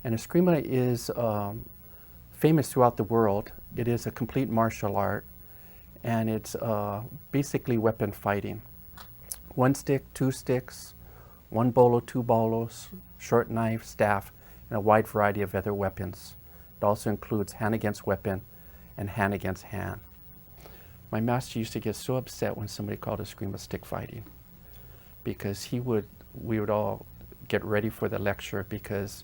And Eskrima is famous throughout the world. It is a complete martial art, and it's basically weapon fighting. 1 stick, 2 sticks, 1 bolo, 2 bolos, short knife, staff, and a wide variety of other weapons. It also includes hand against weapon and hand against hand. My master used to get so upset when somebody called Eskrima stick fighting, because we would all get ready for the lecture, because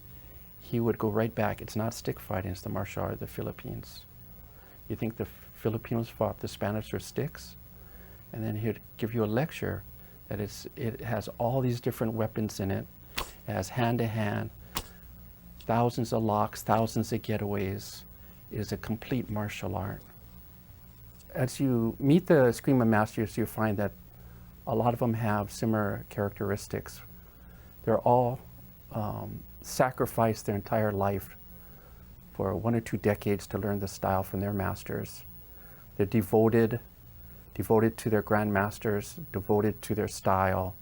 he would go right back. It's not stick fighting, it's the martial art of the Philippines. You think the Filipinos fought the Spanish with sticks? And then he'd give you a lecture that it has all these different weapons in it. It has hand-to-hand, thousands of locks, thousands of getaways. It is a complete martial art. As you meet the Eskrima masters, you find that a lot of them have similar characteristics. They're all sacrificed their entire life for 1 or 2 decades to learn the style from their masters. They're devoted to their grandmasters, devoted to their style.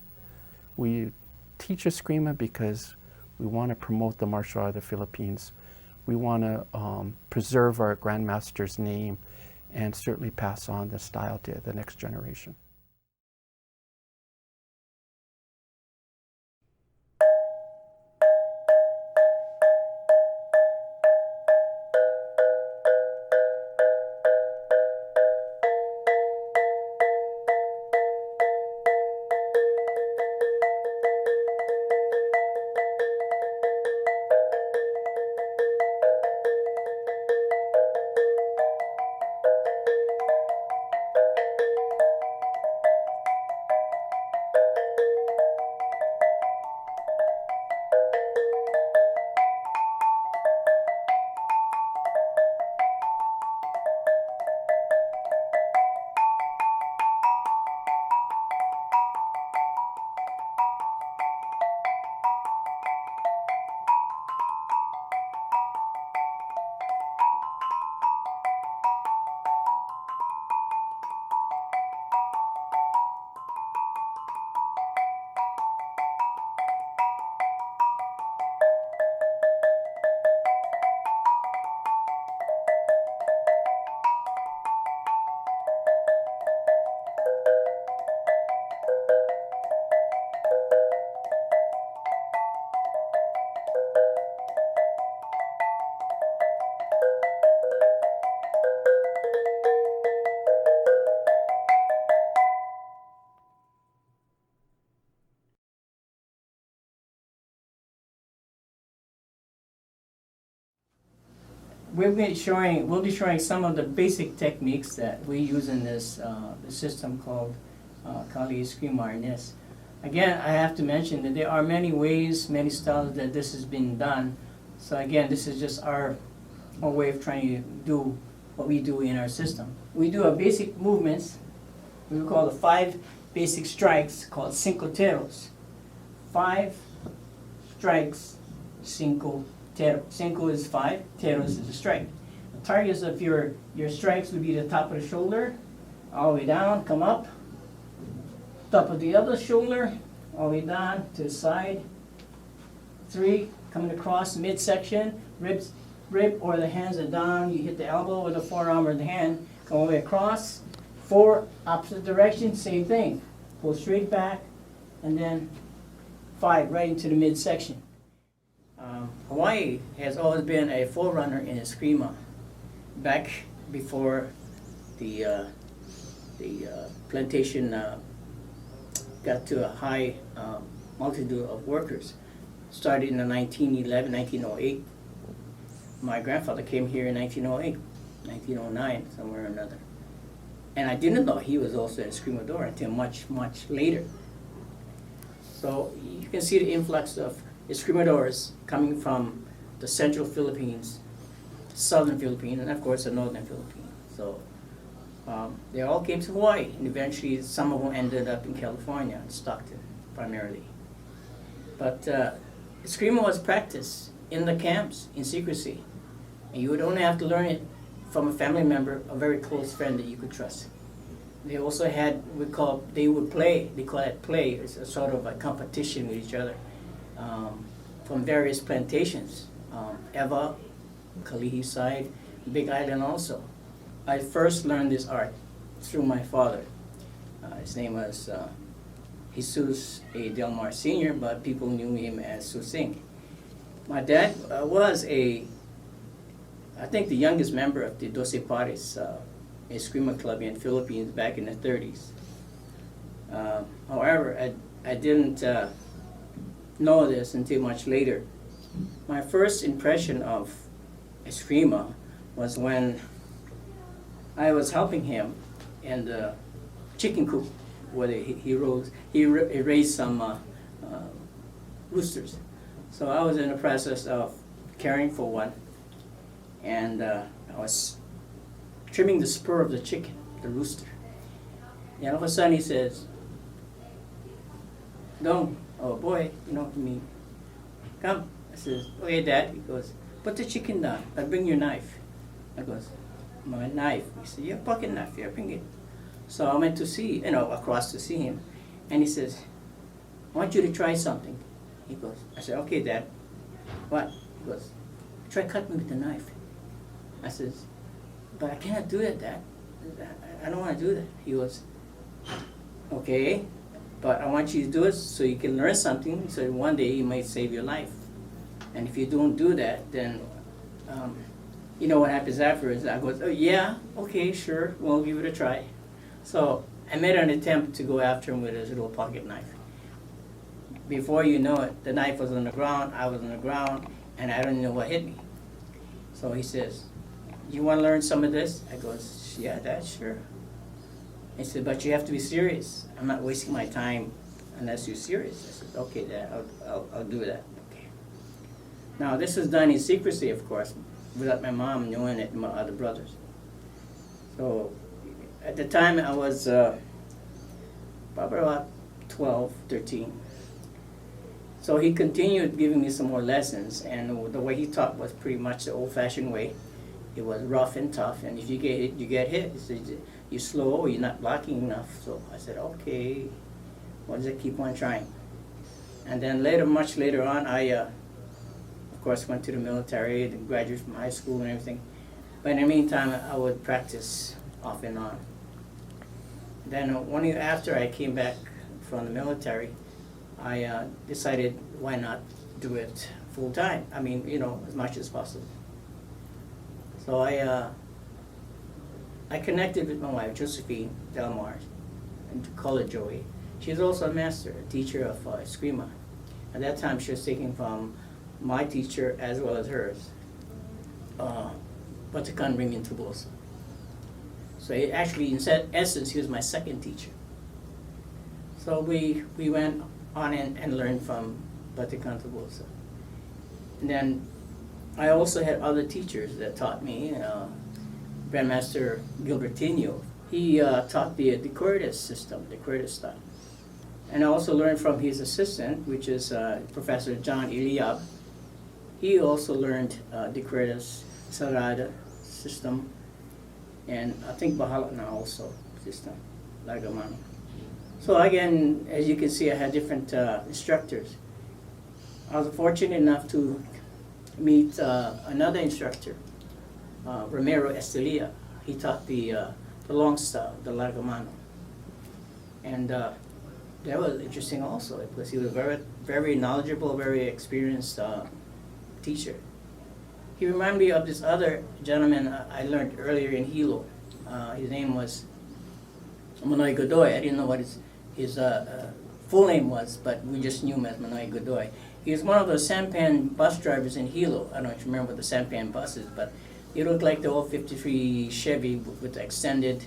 We teach Eskrima because we want to promote the martial art of the Philippines. We want to preserve our grandmaster's name and certainly pass on the style to the next generation. We'll be showing some of the basic techniques that we use in this the system called Kali Eskrima. Again, I have to mention that there are many ways, many styles that this has been done. So again, this is just our way of trying to do what we do in our system. We do our basic movements. We call the 5 basic strikes called cinco teros. 5 strikes, cinco tero. Cinco is 5, teros is a strike. The targets of your strikes would be the top of the shoulder, all the way down, come up, top of the other shoulder, all the way down to the side. 3, coming across midsection, rib or the hands are down, you hit the elbow or the forearm or the hand, come all the way across. 4, opposite direction, same thing. Pull straight back, and then 5, right into the midsection. Hawaii has always been a forerunner in Eskrima. Back before the plantation got to a high multitude of workers. Started in 1911, 1908. My grandfather came here in 1908, 1909, somewhere or another. And I didn't know he was also an Eskrimador until much, much later. So you can see the influx of Eskrimadors coming from the central Philippines, southern Philippines, and of course the northern Philippines. So they all came to Hawaii, and eventually some of them ended up in California, in Stockton primarily. But Eskrima was practiced in the camps in secrecy, and you would only have to learn it from a family member, a very close friend that you could trust. They also had, they call it play, it's a sort of a competition with each other from various plantations. Eva, Kalihi side, Big Island also. I first learned this art through my father. His name was Jesus A. Del Mar Sr., but people knew him as Susing. My dad was I think the youngest member of the Doce Pares Eskrima club in the Philippines back in the 30s. However, I didn't know this until much later. My first impression of Eskrima was when I was helping him in the chicken coop where he raised some roosters. So I was in the process of caring for one, and I was trimming the spur of the chicken, the rooster. And all of a sudden he says, "Don't, oh boy, you know to me, come." I says, "Okay, Dad." He goes, "Put the chicken down. I'll bring your knife." I goes, "My knife?" He said, "Your pocket knife. Yeah, bring it." So I went to see, across to see him, and he says, "I want you to try something." He goes, I said, "Okay, Dad." "What?" He goes, "Try cut me with the knife." I says, "But I cannot do that, Dad. I don't want to do that." He goes, "Okay, but I want you to do it so you can learn something, so one day it might save your life. And if you don't do that, then you know what happens afterwards." I goes, "Oh yeah, okay, sure, we'll give it a try." So I made an attempt to go after him with his little pocket knife. Before you know it, the knife was on the ground, I was on the ground, and I don't know what hit me. So he says, "You want to learn some of this?" I goes, "Yeah, Dad, sure." He said, "But you have to be serious. I'm not wasting my time unless you're serious." I said, "Okay, Dad, I'll do that." Okay. Now this was done in secrecy, of course, without my mom knowing it and my other brothers. So at the time I was probably about 12, 13. So he continued giving me some more lessons, and the way he taught was pretty much the old-fashioned way. It was rough and tough, and if you get hit, you get hit. He said, "You're slow, or you're not blocking enough." So I said, "Okay, well, just keep on trying." And then later, much later on, I, of course, went to the military, graduated from high school and everything. But in the meantime, I would practice off and on. Then 1 year after I came back from the military, I decided why not do it full time. I mean, as much as possible. So I connected with my wife, Josephine Del Mar, and call her Joey. She's also a master, a teacher of Eskrima. At that time, she was taking from my teacher as well as hers, Bulacan in Tobosa. So actually, in essence, he was my second teacher. So we went on and learned from Bulacan Tobosa. And then I also had other teachers that taught me. Grandmaster Gilbertino, he taught the decorative system, decorative style. And I also learned from his assistant, which is Professor John Eliab. He also learned decorative Sarada system, and I think Bahala now also system, Lagamano. So again, as you can see, I had different instructors. I was fortunate enough to meet another instructor, Romero Estelia. He taught the long style, the Lagamano. And that was interesting also, because he was very, very knowledgeable, very experienced teacher. He reminded me of this other gentleman I learned earlier in Hilo. His name was Manoy Godoy. I didn't know what his full name was, but we just knew him as Manoy Godoy. He was one of those sampan bus drivers in Hilo. I don't know if you remember the sampan buses, but they looked like the old 53 Chevy with the extended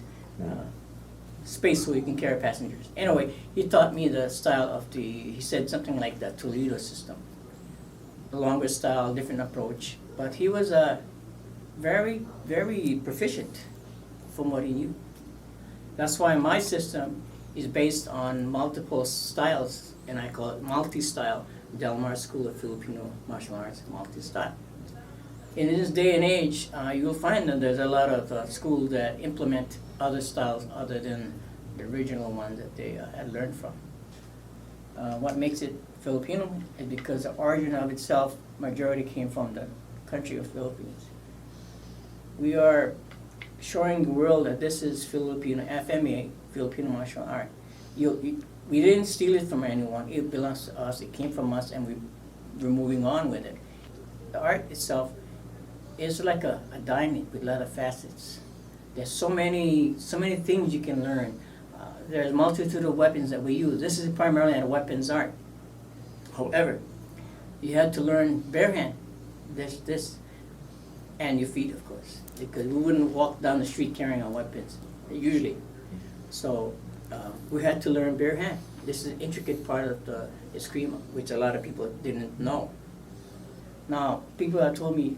space so you can carry passengers. Anyway, he taught me the style of he said something like the Toledo system. The longer style, different approach. But he was very, very proficient from what he knew. That's why my system is based on multiple styles, and I call it multi-style, Del Mar School of Filipino Martial Arts, multi-style. In this day and age, you'll find that there's a lot of schools that implement other styles other than the original one that they had learned from. What makes it Filipino is because the origin of itself, majority came from the country of Philippines. We are showing the world that this is Filipino, FMA, Filipino martial art. We didn't steal it from anyone, it belongs to us, it came from us, and we're moving on with it. The art itself is like a diamond with a lot of facets. There's so many things you can learn. There's a multitude of weapons that we use. This is primarily a weapons art. However, you had to learn bare hand, this, and your feet, of course, because we wouldn't walk down the street carrying our weapons, usually. So we had to learn bare hand. This is an intricate part of the Eskrima, which a lot of people didn't know. Now, people have told me,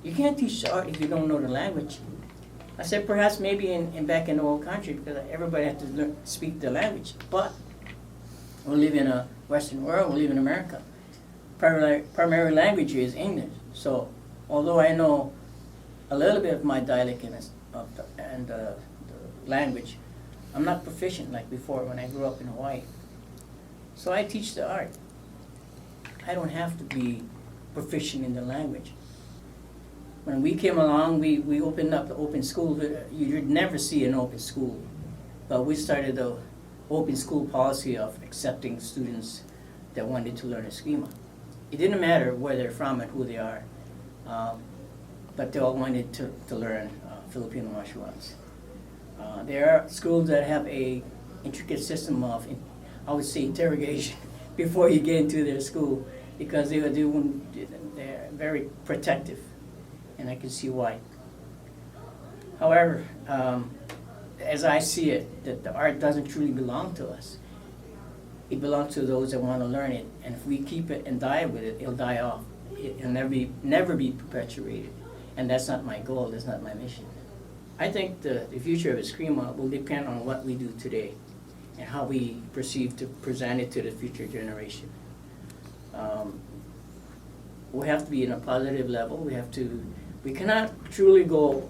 you can't teach art if you don't know the language. I said, perhaps maybe back in the old country, because everybody had to speak the language. But we live in a Western world, we live in America. Primary language is English. So, although I know a little bit of my dialect and the language, I'm not proficient like before when I grew up in Hawaii. So I teach the art. I don't have to be proficient in the language. When we came along, we opened up the open school. You'd never see an open school. But we started the open school policy of accepting students that wanted to learn Eskrima. It didn't matter where they're from and who they are, but they all wanted to learn Filipino martial arts. There are schools that have a intricate system of, I would say, interrogation before you get into their school, because they're very protective, and I can see why. However, as I see it, that the art doesn't truly belong to us. It belongs to those that want to learn it, and if we keep it and die with it, it'll die off. It'll never be perpetuated, and that's not my goal. That's not my mission. I think the future of Eskrima will depend on what we do today and how we perceive to present it to the future generation. We have to be in a positive level. We cannot truly go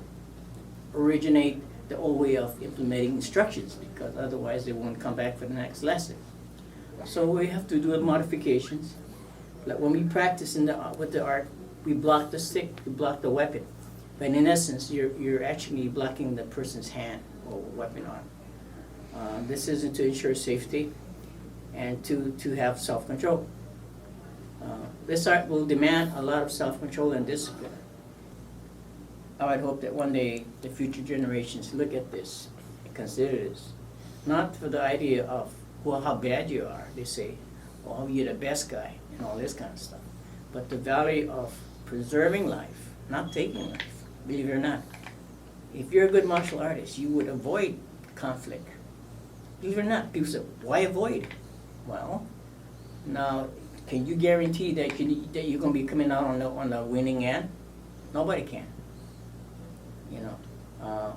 originate the old way of implementing instructions, because otherwise they won't come back for the next lesson. So we have to do modifications. Like when we practice with the art, we block the stick, we block the weapon. But in essence, you're actually blocking the person's hand or weapon arm. This is to ensure safety and to have self-control. This art will demand a lot of self-control and discipline. I would hope that one day the future generations look at this and consider this. Not for the idea of, well, how bad you are, they say, well, you're the best guy, and all this kind of stuff. But the value of preserving life, not taking life, believe it or not. If you're a good martial artist, you would avoid conflict. Believe it or not, people say, why avoid? Well, now, can you guarantee that you're going to be coming out on the winning end? Nobody can. You know,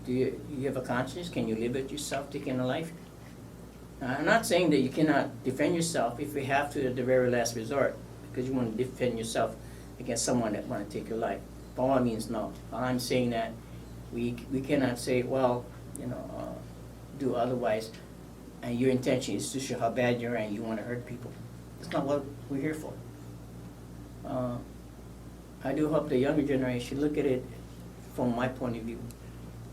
do you have a conscience? Can you live it yourself, taking a life? I'm not saying that you cannot defend yourself if you have to at the very last resort, because you want to defend yourself against someone that want to take your life. By all means, no. I'm saying that we cannot say, well, you know, do otherwise, and your intention is to show how bad you are and you want to hurt people. That's not what we're here for. I do hope the younger generation look at it from my point of view,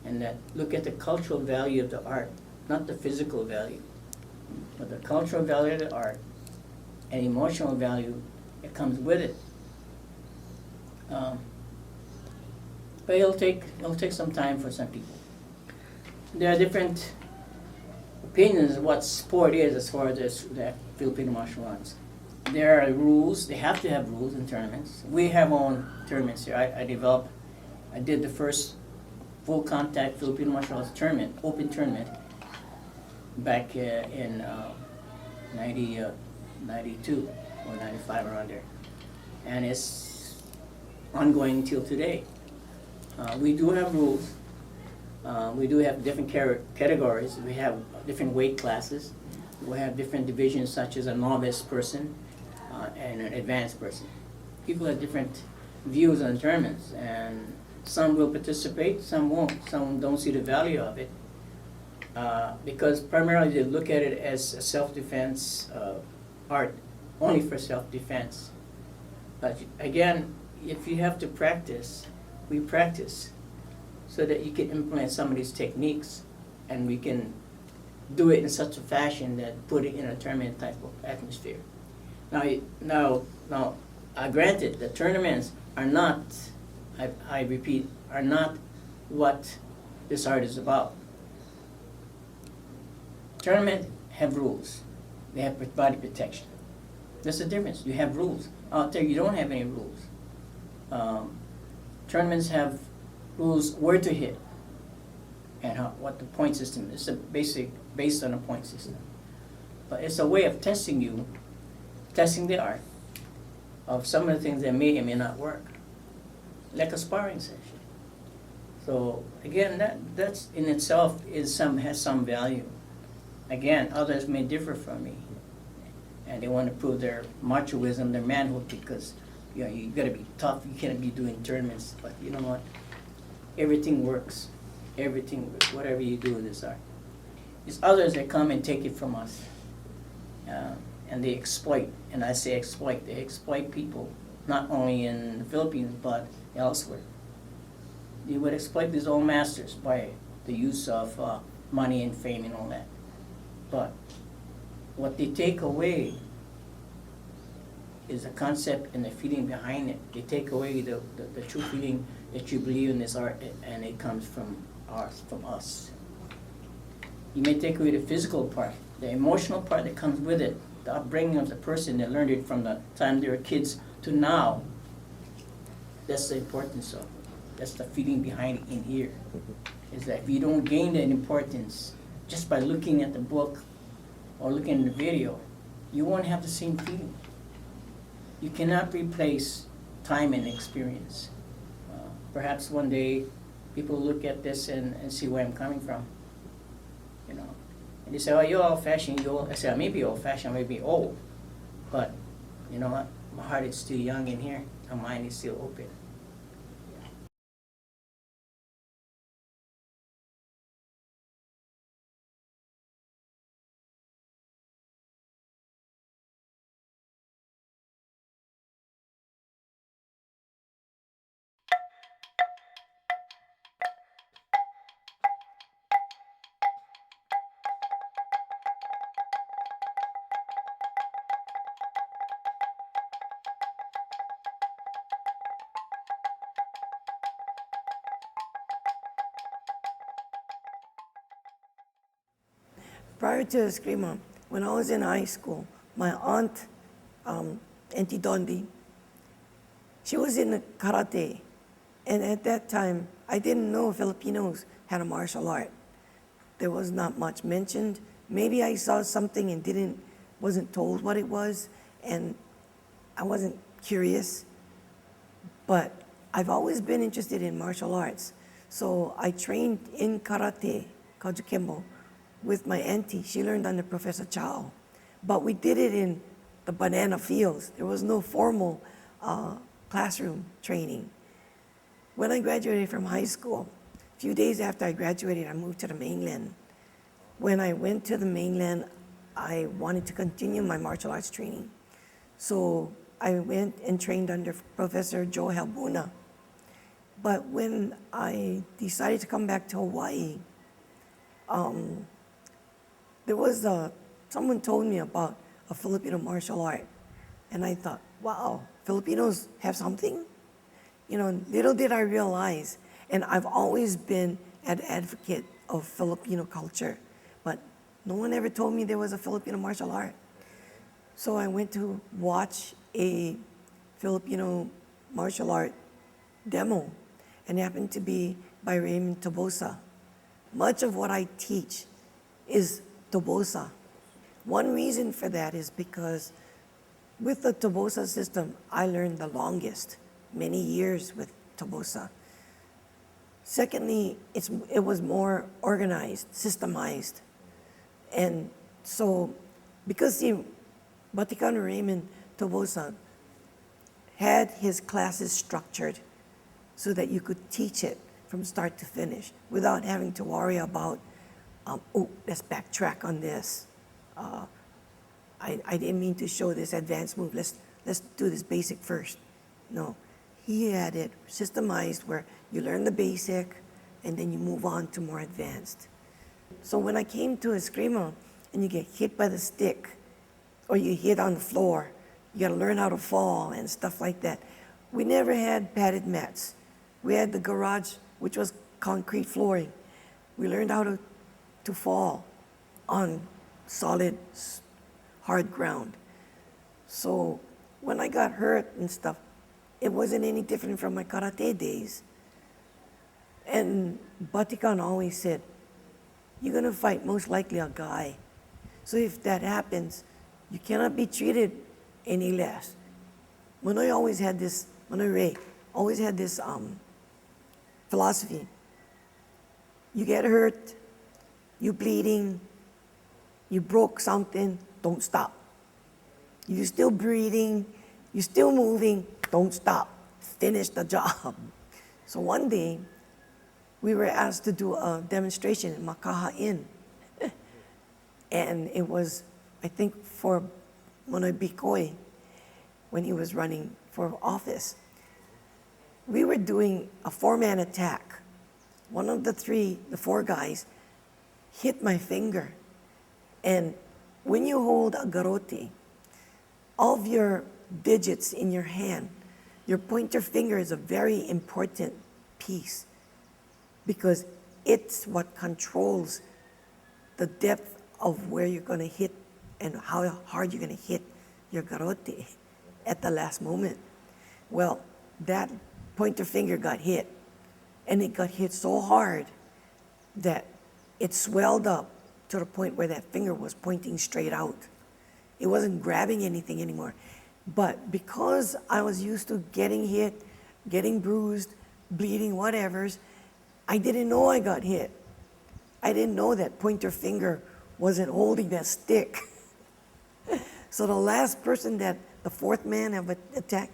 and that look at the cultural value of the art, not the physical value, but the cultural value of the art and emotional value that comes with it. But it'll take some time for some people. There are different opinions of what sport is as far as the Filipino martial arts. There are rules. They have to have rules in tournaments. We have our own tournaments here. I did the first full contact Filipino martial arts tournament, open tournament, back in 92 or 95, around there. And it's ongoing until today. We do have rules. We do have different categories. We have different weight classes. We have different divisions, such as a novice person and an advanced person. People have different views on tournaments, and some will participate, some won't. Some don't see the value of it because primarily they look at it as a self-defense art only for self-defense. But again, if you have to practice, we practice so that you can implement some of these techniques, and we can do it in such a fashion that put it in a tournament type of atmosphere. Now, granted, the tournaments are not, I repeat, are not what this art is about. Tournaments have rules. They have body protection. There's a difference. You have rules. Out there, you don't have any rules. Tournaments have rules where to hit and what the point system is. It's a basic based on a point system. But it's a way of testing you, testing the art of some of the things that may or may not work, like a sparring session. So again, that's in itself has some value. Again, others may differ from me, and they want to prove their machoism, their manhood, because you got to be tough. You can't be doing tournaments. But you know what? Everything works. Everything works. Whatever you do in this art, it's others that come and take it from us, and they exploit. And I say exploit. They exploit people, not only in the Philippines but elsewhere. They would exploit these old masters by the use of money and fame and all that. But what they take away is the concept and the feeling behind it. They take away the true feeling that you believe in this art, and it comes from us. You may take away the physical part, the emotional part that comes with it, the upbringing of the person that learned it from the time they were kids to now. That's the importance of it. That's the feeling behind it in here. Is that if you don't gain that importance just by looking at the book or looking at the video, you won't have the same feeling. You cannot replace time and experience. Perhaps one day people look at this and see where I'm coming from. And they say, "Oh, you're old-fashioned." I say, "I may be old-fashioned, I may be old, but you know what? My heart is still young in here. My mind is still open." Prior to Eskrima, when I was in high school, my aunt, Auntie Dondi, she was in karate. And at that time, I didn't know Filipinos had a martial art. There was not much mentioned. Maybe I saw something and wasn't told what it was, and I wasn't curious. But I've always been interested in martial arts. So I trained in karate, Kajukembo, with my auntie. She learned under Professor Chow. But we did it in the banana fields. There was no formal classroom training. When I graduated from high school, a few days after I graduated, I moved to the mainland. When I went to the mainland, I wanted to continue my martial arts training. So I went and trained under Professor Joe Halbuna. But when I decided to come back to Hawaii, there was someone told me about a Filipino martial art, and I thought, wow, Filipinos have something? Little did I realize, and I've always been an advocate of Filipino culture, but no one ever told me there was a Filipino martial art. So I went to watch a Filipino martial art demo, and it happened to be by Raymond Tobosa. Much of what I teach is Tobosa. One reason for that is because with the Tobosa system, I learned the longest, many years with Tobosa. Secondly, it was more organized, systemized. And so, because the Vaticano Raymond Tobosa had his classes structured so that you could teach it from start to finish without having to worry about let's backtrack on this. I didn't mean to show this advanced move. Let's do this basic first. No, he had it systemized where you learn the basic and then you move on to more advanced. So when I came to Eskrima and you get hit by the stick or you hit on the floor, you gotta learn how to fall and stuff like that. We never had padded mats. We had the garage, which was concrete flooring. We learned how to fall on solid, hard ground. So when I got hurt and stuff, it wasn't any different from my karate days. And Batikan always said, you're gonna fight most likely a guy. So if that happens, you cannot be treated any less. Manoy always had this, Manoy Ray always had this philosophy. You get hurt, you bleeding, you broke something, don't stop. You're still breathing, you're still moving, don't stop. Finish the job. So one day, we were asked to do a demonstration in Makaha Inn. And it was, I think, for Manoy Bikoy, when he was running for office. We were doing a 4-man attack. One of the four guys, hit my finger. And when you hold a garrote, all of your digits in your hand, your pointer finger is a very important piece because it's what controls the depth of where you're going to hit and how hard you're going to hit your garrote at the last moment. Well, that pointer finger got hit, and it got hit so hard that it swelled up to the point where that finger was pointing straight out. It wasn't grabbing anything anymore. But because I was used to getting hit, getting bruised, bleeding, whatevers, I didn't know I got hit. I didn't know that pointer finger wasn't holding that stick. So the last person that the fourth man have attacked,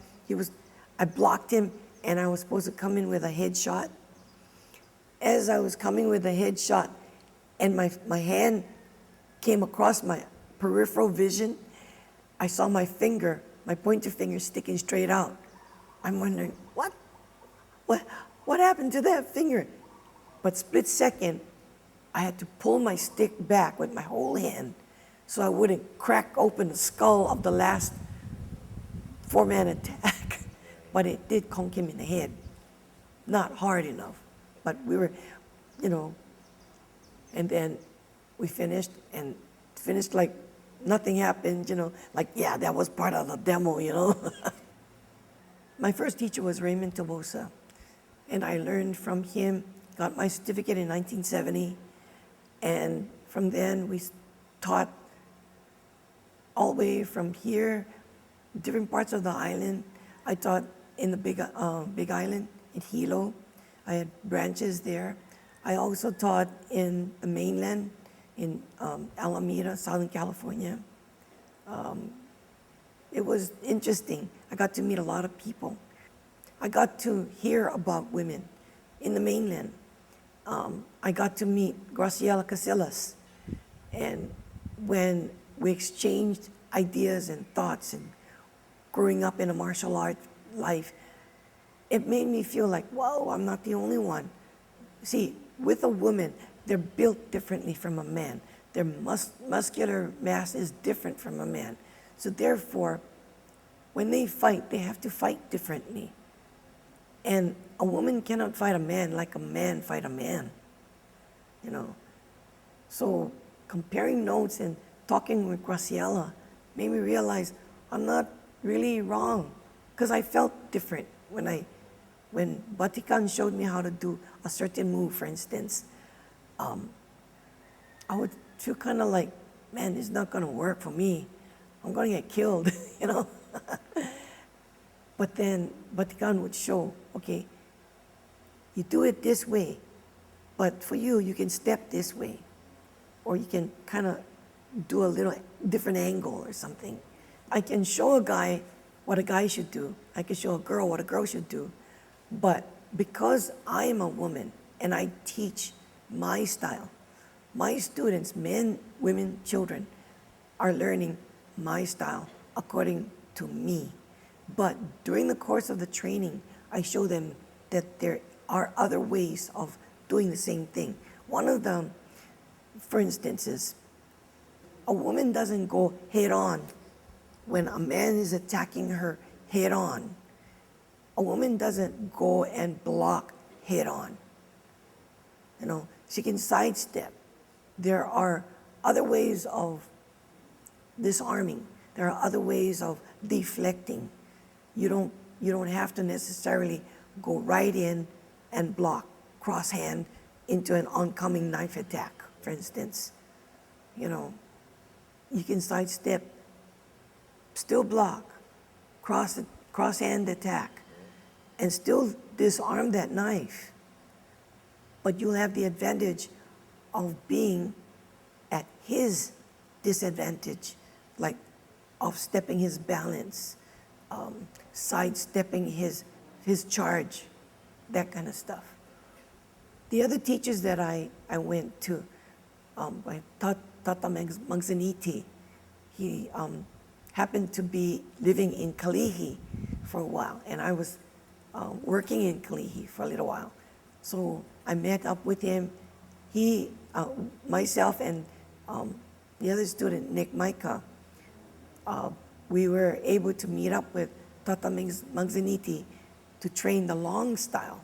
I blocked him and I was supposed to come in with a headshot. As I was coming with a headshot and my hand came across my peripheral vision, I saw my finger, my pointer finger sticking straight out. I'm wondering, what happened to that finger? But split second, I had to pull my stick back with my whole hand so I wouldn't crack open the skull of the last 4-man attack. But it did conk him in the head. Not hard enough, but we were, and then we finished like nothing happened, like, yeah, that was part of the demo, My first teacher was Raymond Tobosa, and I learned from him, got my certificate in 1970, and from then we taught all the way from here, different parts of the island. I taught in the Big Island, in Hilo. I had branches there. I also taught in the mainland, in Alameda, Southern California. It was interesting. I got to meet a lot of people. I got to hear about women in the mainland. I got to meet Graciela Casillas. And when we exchanged ideas and thoughts and growing up in a martial art life, it made me feel like, whoa, I'm not the only one. See, with a woman, they're built differently from a man. Their muscular mass is different from a man. So therefore, when they fight, they have to fight differently. And a woman cannot fight a man like a man fight a man, So comparing notes and talking with Graciela made me realize I'm not really wrong, because I felt different when Batikan showed me how to do a certain move, for instance. I would feel kind of like, man, it's not going to work for me. I'm going to get killed, But then Batikan would show, okay, you do it this way, but for you, you can step this way, or you can kind of do a little different angle or something. I can show a guy what a guy should do. I can show a girl what a girl should do. But because I am a woman and I teach my style, my students, men, women, children, are learning my style according to me. But during the course of the training, I show them that there are other ways of doing the same thing. One of them, for instance, is a woman doesn't go head on when a man is attacking her head on. A woman doesn't go and block head on. You know, she can sidestep. There are other ways of disarming. There are other ways of deflecting. You don't have to necessarily go right in and block, cross hand into an oncoming knife attack, for instance. You know, you can sidestep, still block, cross hand attack, and still disarm that knife. But you'll have the advantage of being at his disadvantage, like off-stepping his balance, sidestepping his charge, that kind of stuff. The other teachers that I went to, by Tata Magzaniti, he happened to be living in Kalihi for a while, and I was working in Kalihi for a little while. So I met up with him. He, myself, and the other student, Nick Micah, we were able to meet up with Tata Magzaniti to train the long style.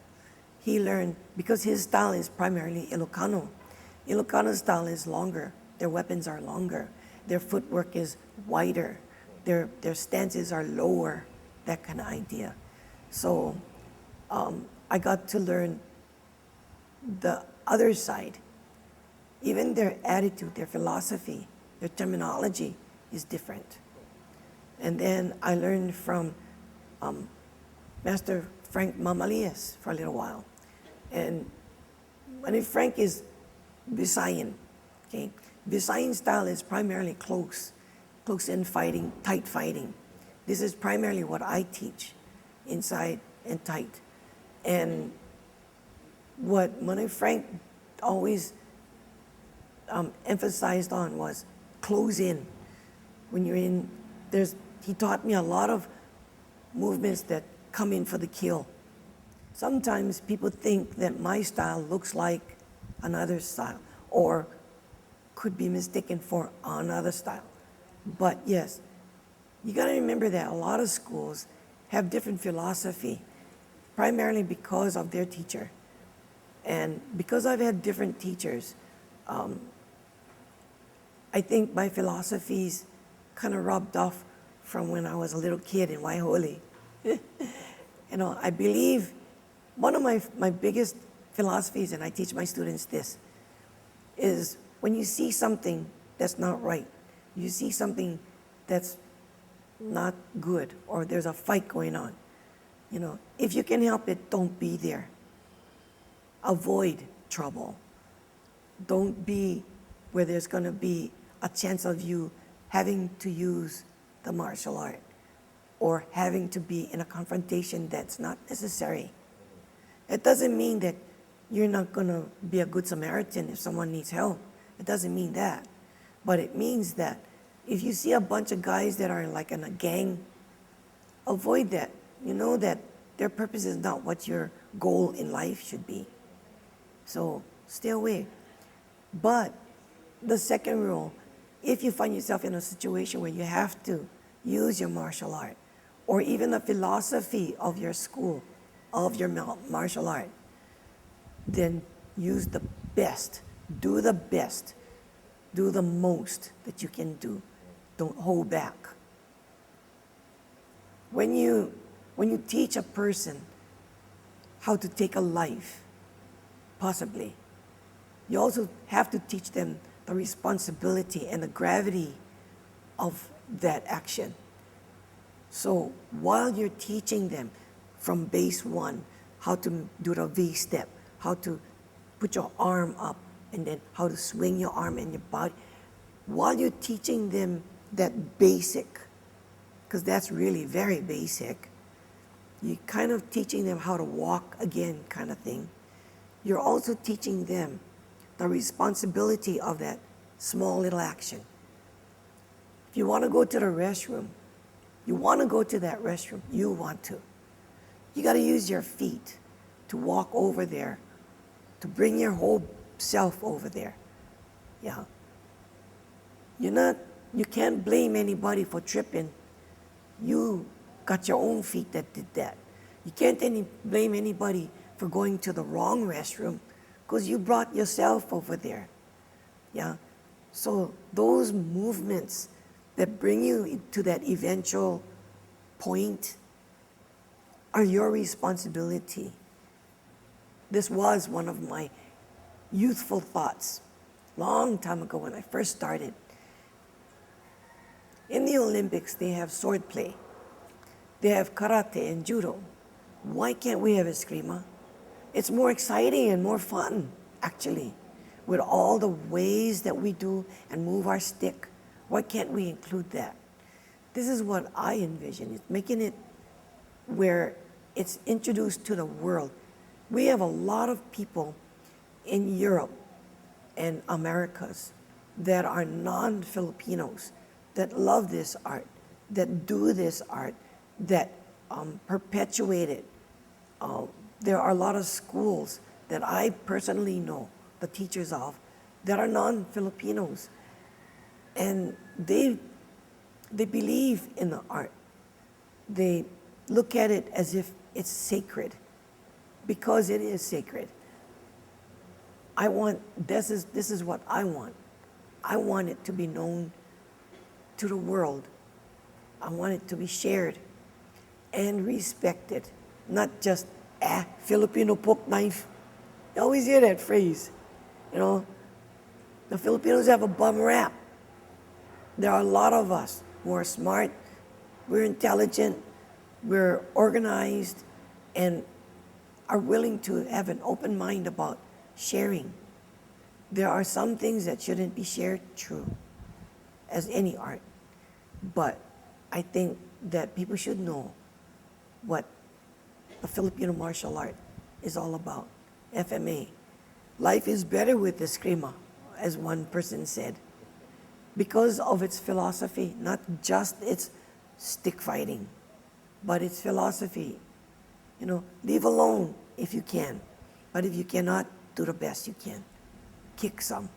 He learned, because his style is primarily Ilocano. Ilocano style is longer. Their weapons are longer. Their footwork is wider. Their stances are lower, that kind of idea. So I got to learn the other side. Even their attitude, their philosophy, their terminology is different. And then I learned from Master Frank Mamalias for a little while. And Frank is Visayan, okay? Visayan style is primarily close-in fighting, tight fighting. This is primarily what I teach, inside and tight. And what Manny Frank always emphasized on was close in. When you're in, he taught me a lot of movements that come in for the kill. Sometimes people think that my style looks like another style or could be mistaken for another style. But yes, you gotta remember that a lot of schools have different philosophy, primarily because of their teacher. And because I've had different teachers, I think my philosophies kind of rubbed off from when I was a little kid in Waihole. You know, I believe one of my biggest philosophies, and I teach my students this, is when you see something that's not right, you see something that's not good, or there's a fight going on, you know, if you can help it, don't be there. Avoid trouble. Don't be where there's going to be a chance of you having to use the martial art or having to be in a confrontation that's not necessary. It doesn't mean that you're not going to be a good Samaritan if someone needs help. It doesn't mean that. But it means that if you see a bunch of guys that are like in a gang, avoid that. You know that their purpose is not what your goal in life should be. So stay away. But the second rule, if you find yourself in a situation where you have to use your martial art, or even the philosophy of your school, of your martial art, then use the best, do the best, do the most that you can do. Don't hold back. When you teach a person how to take a life, possibly, you also have to teach them the responsibility and the gravity of that action. So while you're teaching them from base one, how to do the V step, how to put your arm up, and then how to swing your arm and your body, while you're teaching them that basic, because that's really very basic, you're kind of teaching them how to walk again kind of thing. You're also teaching them the responsibility of that small little action. If you want to go to the restroom, you want to go to that restroom, you want to. You got to use your feet to walk over there, to bring your whole self over there. Yeah. You can't blame anybody for tripping. You got your own feet that did that. You can't blame anybody for going to the wrong restroom because you brought yourself over there. Yeah. So those movements that bring you to that eventual point are your responsibility. This was one of my youthful thoughts long time ago when I first started. In the Olympics, they have sword play. They have karate and judo. Why can't we have Eskrima? It's more exciting and more fun, actually, with all the ways that we do and move our stick. Why can't we include that? This is what I envision. It's making it where it's introduced to the world. We have a lot of people in Europe and Americas that are non-Filipinos that love this art, that do this art, that perpetuate it. There are a lot of schools that I personally know, the teachers of, that are non-Filipinos. And they believe in the art. They look at it as if it's sacred, because it is sacred. This is what I want. I want it to be known to the world. I want it to be shared and respected, not just Filipino poke knife. You always hear that phrase. You know, the Filipinos have a bum rap. There are a lot of us who are smart, we're intelligent, we're organized, and are willing to have an open mind about sharing. There are some things that shouldn't be shared, true, as any art. But I think that people should know what the Filipino martial art is all about. FMA. Life is better with Eskrima, as one person said, because of its philosophy, not just its stick fighting, but its philosophy. You know, leave alone if you can, but if you cannot, do the best you can. Kick some.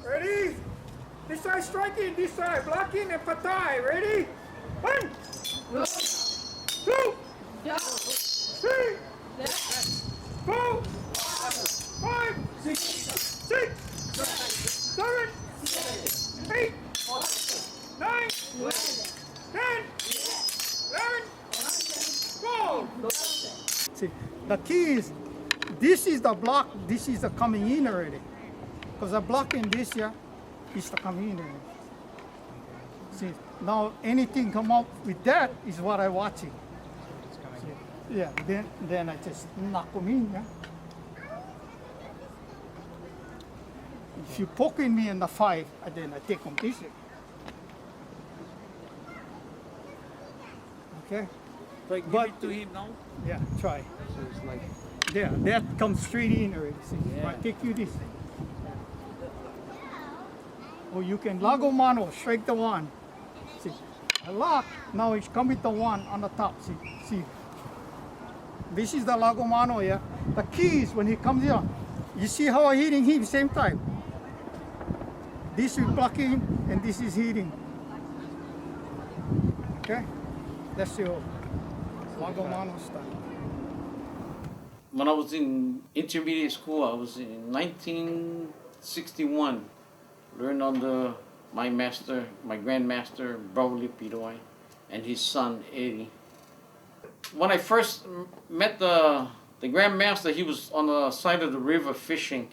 Ready? This side striking, this side blocking and patay. Ready? 1, 2, 3, 4, 5, 6, 7, 8, 9, 10, 11, 12. See, the key is, this is the block, this is the coming in already. Because the blocking this here is the coming in already. See, now anything come out with that is what I'm watching. See, yeah, then I just knock them in, yeah. If you poking me in the 5, then I take them this way. Okay? Like, give But- it to him now. Yeah, try. So it's like, There, that comes straight in already. See, if I Yeah. take you this. Or you can lago mano, strike the one. See, I lock, now it's coming the one on the top. See. This is the lago mano, yeah. The key is when he comes here, you see how I'm hitting him same time. This is blocking and this is hitting. Okay? That's your lago mano style. when I was in intermediate school, I was in 1961, learned under my master, my grandmaster, Broly Pidoy, and his son, Eddie. When I first met the grandmaster, he was on the side of the river fishing.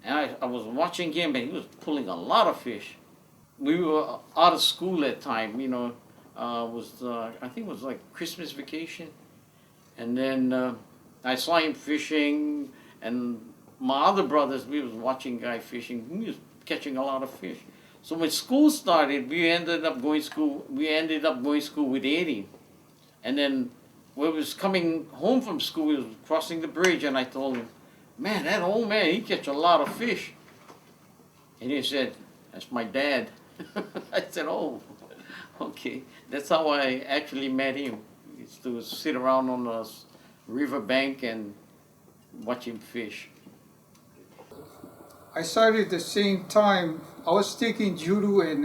And I was watching him, and he was pulling a lot of fish. We were out of school at time, you know. I think it was like Christmas vacation. And then I saw him fishing, and my other brothers, we was watching guy fishing. He was catching a lot of fish. So when school started, we ended up going school with Eddie. And then when we was coming home from school, we was crossing the bridge, and I told him, man, that old man, he catch a lot of fish. And he said, that's my dad. I said, oh, okay. That's how I actually met him. We used to sit around on the riverbank and watch him fish. I started at the same time. I was taking judo, and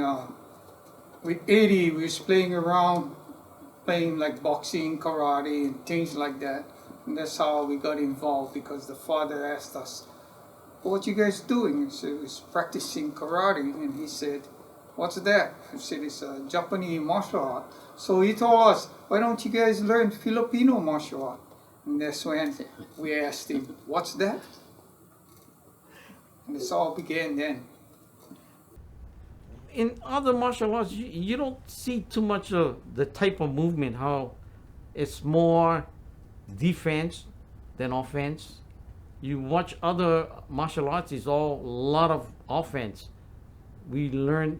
with Eddie, we was playing around, playing like boxing, karate, and things like that. And that's how we got involved, because the father asked us, what you guys doing? I said, we was practicing karate. And he said, what's that? I said, it's a Japanese martial art. So he told us, why don't you guys learn Filipino martial art? And that's when we asked him, what's that? And this all began then. In other martial arts, you don't see too much of the type of movement, how it's more defense than offense. You watch other martial arts, it's all a lot of offense. We learn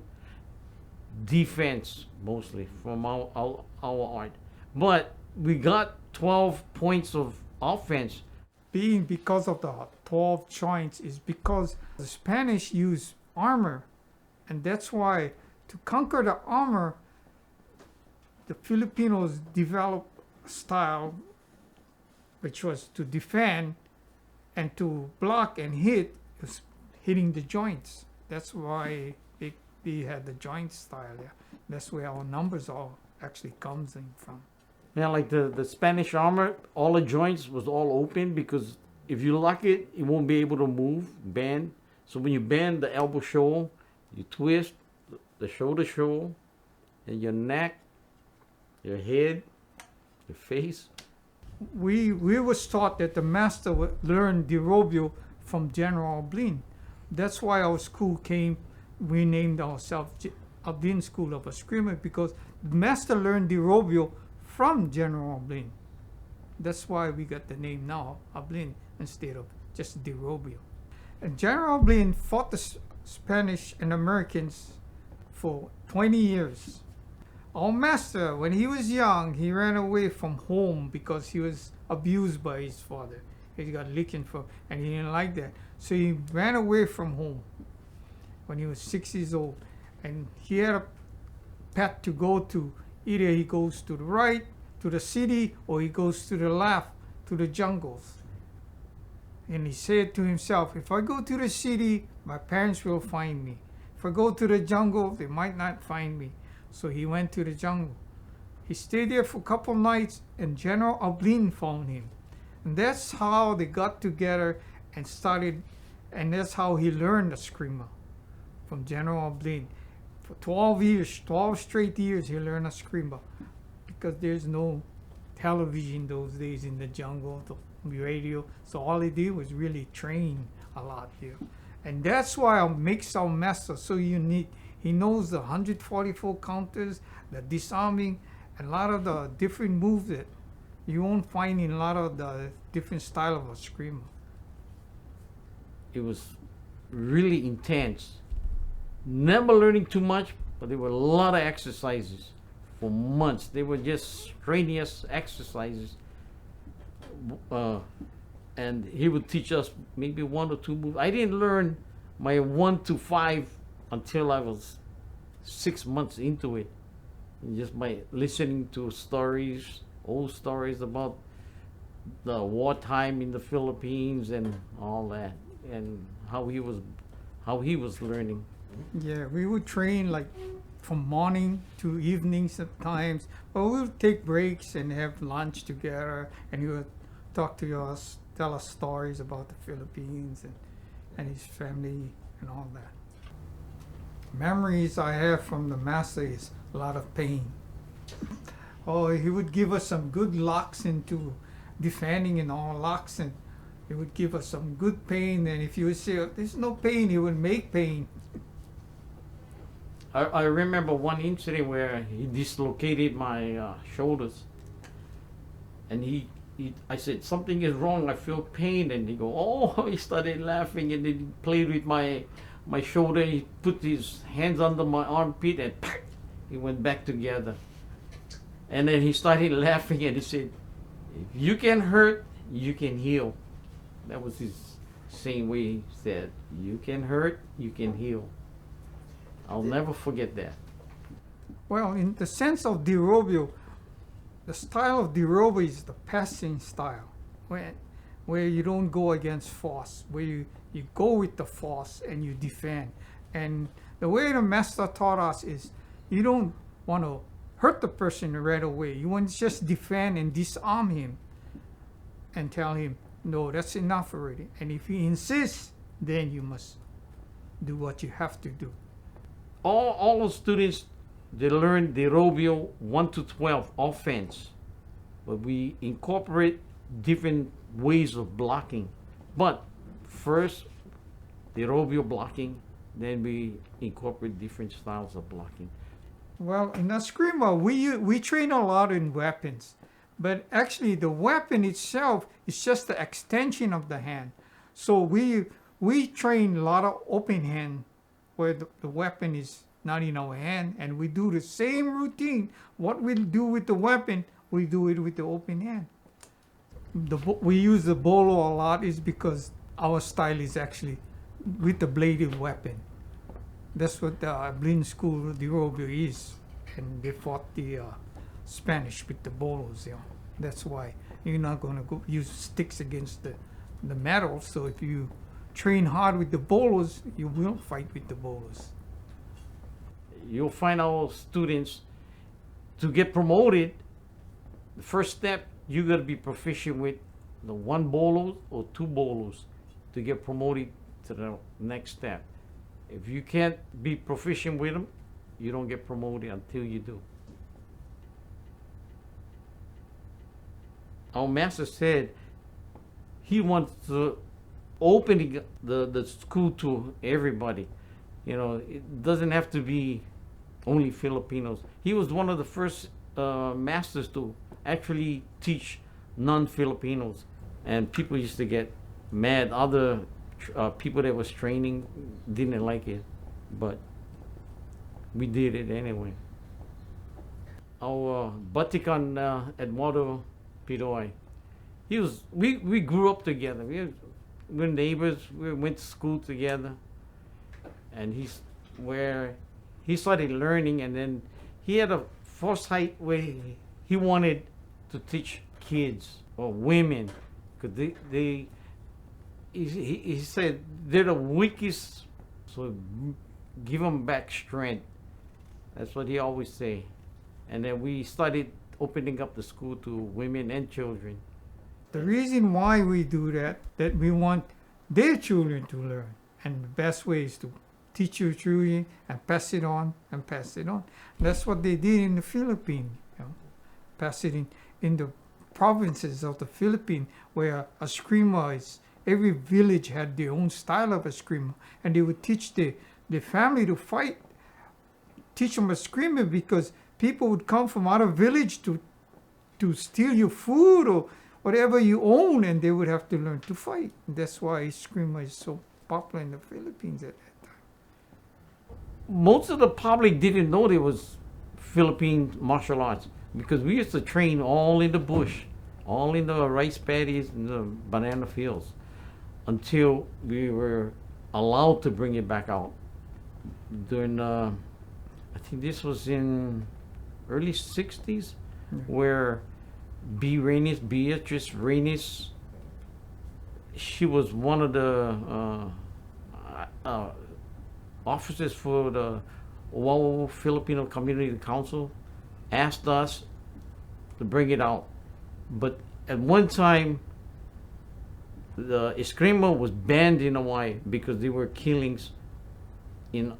defense mostly from our art. But we got 12 points of offense. Because of the 12 joints is because the Spanish used armor, and that's why to conquer the armor, the Filipinos developed a style which was to defend and to block and hit, was hitting the joints. That's why they had the joint style there. That's where our numbers all actually comes in from. Yeah, like the Spanish armor, all the joints was all open, because if you lock it, it won't be able to move, bend. So when you bend, the elbow show, you twist, the shoulder show, and your neck, your head, your face. We was taught that the master would learn Derobio from General Ablen. That's why our school we named ourselves Ablen School of Eskrima, because the master learned Derobio from General Ablen. That's why we got the name now, Ablen, instead of just Derobio. And General Ablen fought the Spanish and Americans for 20 years. Our master, when he was young, he ran away from home because he was abused by his father. He got licking for, and he didn't like that. So he ran away from home when he was 6 years old. And he had a path to go to. Either he goes to the right, to the city, or he goes to the left, to the jungles. And he said to himself, if I go to the city, my parents will find me. If I go to the jungle, they might not find me. So he went to the jungle. He stayed there for a couple nights, and General Ablen found him. And that's how they got together and started, and that's how he learned Eskrima from General Ablen. For 12 years, 12 straight years, he learned Eskrima, because there's no television those days in the jungle, the radio. So all he did was really train a lot here. And that's why it makes our master so unique. He knows the 144 counters, the disarming, and a lot of the different moves that you won't find in a lot of the different style of Eskrima. It was really intense. Never learning too much, but there were a lot of exercises for months. They were just strenuous exercises. And he would teach us maybe 1 or 2 moves. I didn't learn my 1 to 5 until I was 6 months into it. And just by listening to stories, old stories about the wartime in the Philippines and all that, and how he was learning. Yeah, we would train like from morning to evening sometimes, but we would take breaks and have lunch together, and he would talk to us, tell us stories about the Philippines and his family and all that. Memories I have from the master is a lot of pain. Oh, he would give us some good locks into defending and all locks, and he would give us some good pain, and if you would say, there's no pain, he would make pain. I remember one incident where he dislocated my shoulders, and he I said, something is wrong, I feel pain. And he go, oh, he started laughing, and then he played with my shoulder. He put his hands under my armpit, and he went back together. And then he started laughing, and he said, if you can hurt, you can heal. That was his same way he said, you can hurt, you can heal. I'll never forget that. Well, in the sense of Derobio, the style of Derobio is the passing style, where you don't go against force, where you go with the force and you defend. And the way the master taught us is you don't want to hurt the person right away. You want to just defend and disarm him and tell him, no, that's enough already. And if he insists, then you must do what you have to do. All those students, they learn Derobio 1 to 12 offense, but we incorporate different ways of blocking. But first, Derobio blocking, then we incorporate different styles of blocking. Well, in Eskrima, we train a lot in weapons, but actually the weapon itself is just the extension of the hand. So we train a lot of open hand, where the weapon is not in our hand, and we do the same routine. What we do with the weapon, we do it with the open hand. We use the bolo a lot is because our style is actually with the bladed weapon. That's what the Ablen school Derobio is, and they fought the Spanish with the bolos. That's why you're not going to go use sticks against the metal. So if you train hard with the bolos, you will fight with the bolos. You'll find our students, to get promoted, the first step, you got to be proficient with the 1 bolo or 2 bolos to get promoted to the next step. If you can't be proficient with them, you don't get promoted until you do. Our master said he wants to open the school to everybody. You know, it doesn't have to be only Filipinos. He was one of the first masters to actually teach non-Filipinos, and people used to get mad. Other people that was training didn't like it, but we did it anyway. Our Batikan Edmundo Pidoy, we grew up together. We're neighbors. We went to school together, and he started learning, and then he had a foresight where he wanted to teach kids or women, because he said they're the weakest, so give them back strength. That's what he always say. And then we started opening up the school to women and children. The reason why we do that we want their children to learn, and the best way is to teach your children and pass it on and pass it on. That's what they did in the Philippines. Pass it in the provinces of the Philippines, where Eskrima is, every village had their own style of Eskrima, and they would teach the family to fight, teach them Eskrima, because people would come from out of village to steal your food or whatever you own, and they would have to learn to fight. That's why Eskrima is so popular in the Philippines at that time. Most of the public didn't know there was Philippine martial arts, because we used to train all in the bush, all in the rice paddies and the banana fields, until we were allowed to bring it back out during I think this was in early 60s, where Beatrice Reynes, she was one of the officers for the Oahu Filipino Community Council, asked us to bring it out. But at one time, the Eskrima was banned in Hawaii because there were killings in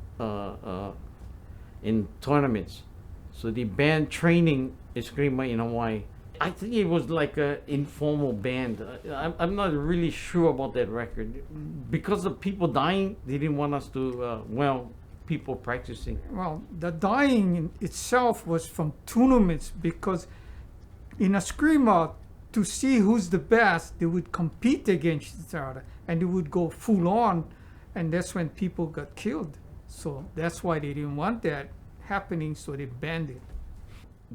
tournaments. So they banned training Eskrima in Hawaii. I think it was like an informal ban. I'm not really sure about that record. Because of people dying, they didn't want us to, people practicing. Well, the dying in itself was from tournaments, because in Eskrima, to see who's the best, they would compete against each other and they would go full on, and that's when people got killed. So that's why they didn't want that happening, so they banned it.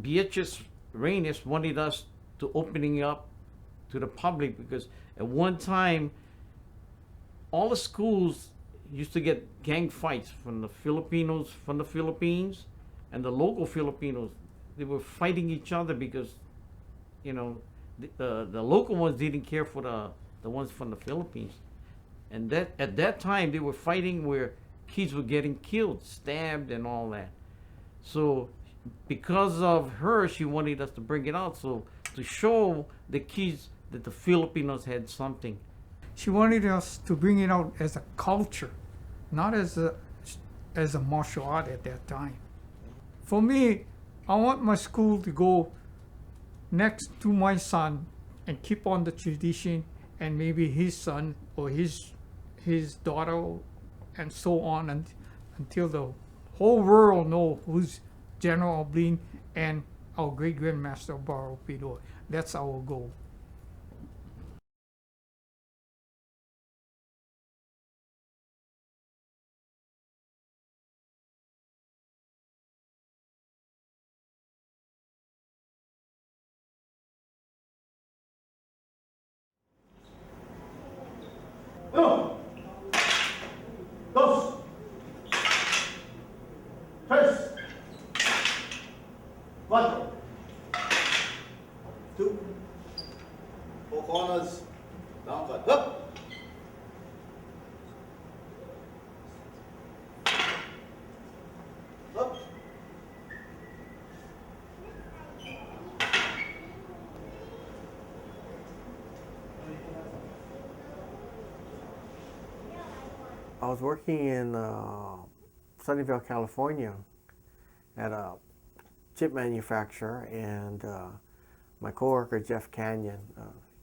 Beatrice Reyes wanted us to opening up to the public because at one time all the schools used to get gang fights from the Filipinos from the Philippines and the local Filipinos. They were fighting each other because, you know, the local ones didn't care for the ones from the Philippines. And that at that time they were fighting where kids were getting killed, stabbed and all that. So because of her, she wanted us to bring it out, so to show the kids that the Filipinos had something. She wanted us to bring it out as a culture, not as a martial art at that time. For me, I want my school to go next to my son and keep on the tradition, and maybe his son or his daughter, and so on, until the whole world know who's General Ablen and our great grandmaster Barrow Pidoy. That's our goal. Uno, dos, tres, cuatro. Two. Four corners. Down cut. Up. Up. I was working in Sunnyvale, California at a chip manufacturer, and my coworker Jeff Canyon,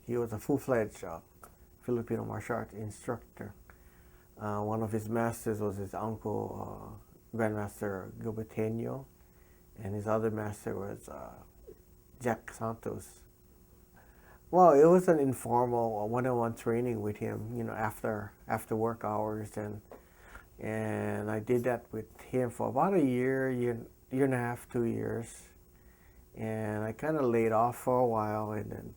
he was a full-fledged Filipino martial arts instructor. One of his masters was his uncle, Grandmaster Gilberteño, and his other master was Jack Santos. Well, it was an informal one-on-one training with him, you know, after work hours, and I did that with him for about a year and a half, 2 years, and I kind of laid off for a while, and then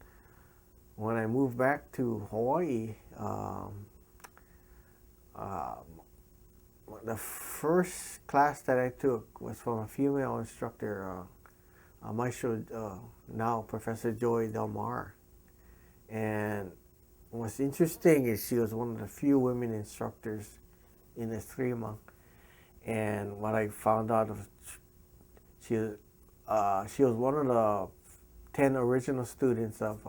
when I moved back to Hawaii, the first class that I took was from a female instructor, Maestro, now Professor Joy Del Mar. And what's interesting is she was one of the few women instructors in Eskrima. And what I found out was she was one of the 10 original students of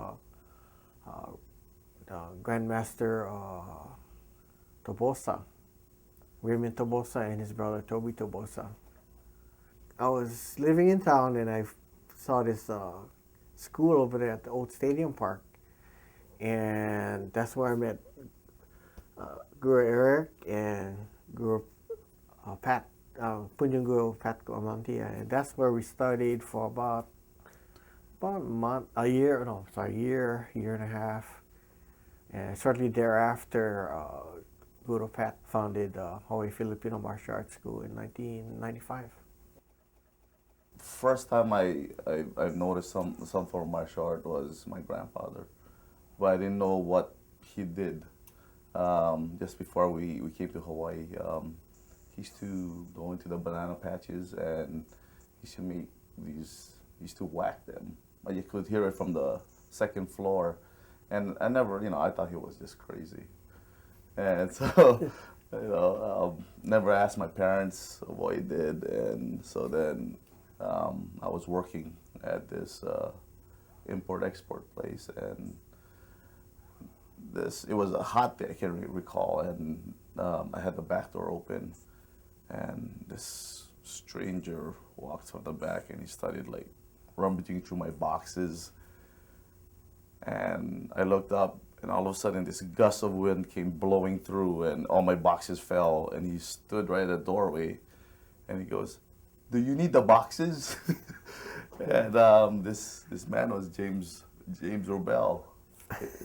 Grandmaster Tobosa, Raymond Tobosa, and his brother Toby Tobosa. I was living in town and I saw this school over there at the old Stadium Park. And that's where I met Guru Eric and Guru Pat, Punjung Guru Pat Amantia. And that's where we studied for about a month, year and a half. And shortly thereafter, Guru Pat founded Hawaii Filipino Martial Arts School in 1995. First time I noticed some form of martial art was my grandfather, but I didn't know what he did. Just before we came to Hawaii, he used to go into the banana patches and he used to make these, he used to whack them. You could hear it from the second floor, and I never, I thought he was just crazy, and so never asked my parents what he did, and so then I was working at this import-export place, and it was a hot day, I can recall, and I had the back door open, and this stranger walked from the back, and he started like rummaging through my boxes, and I looked up, and all of a sudden this gust of wind came blowing through, and all my boxes fell, and he stood right at the doorway, and he goes, "Do you need the boxes?" And this man was James James Robel.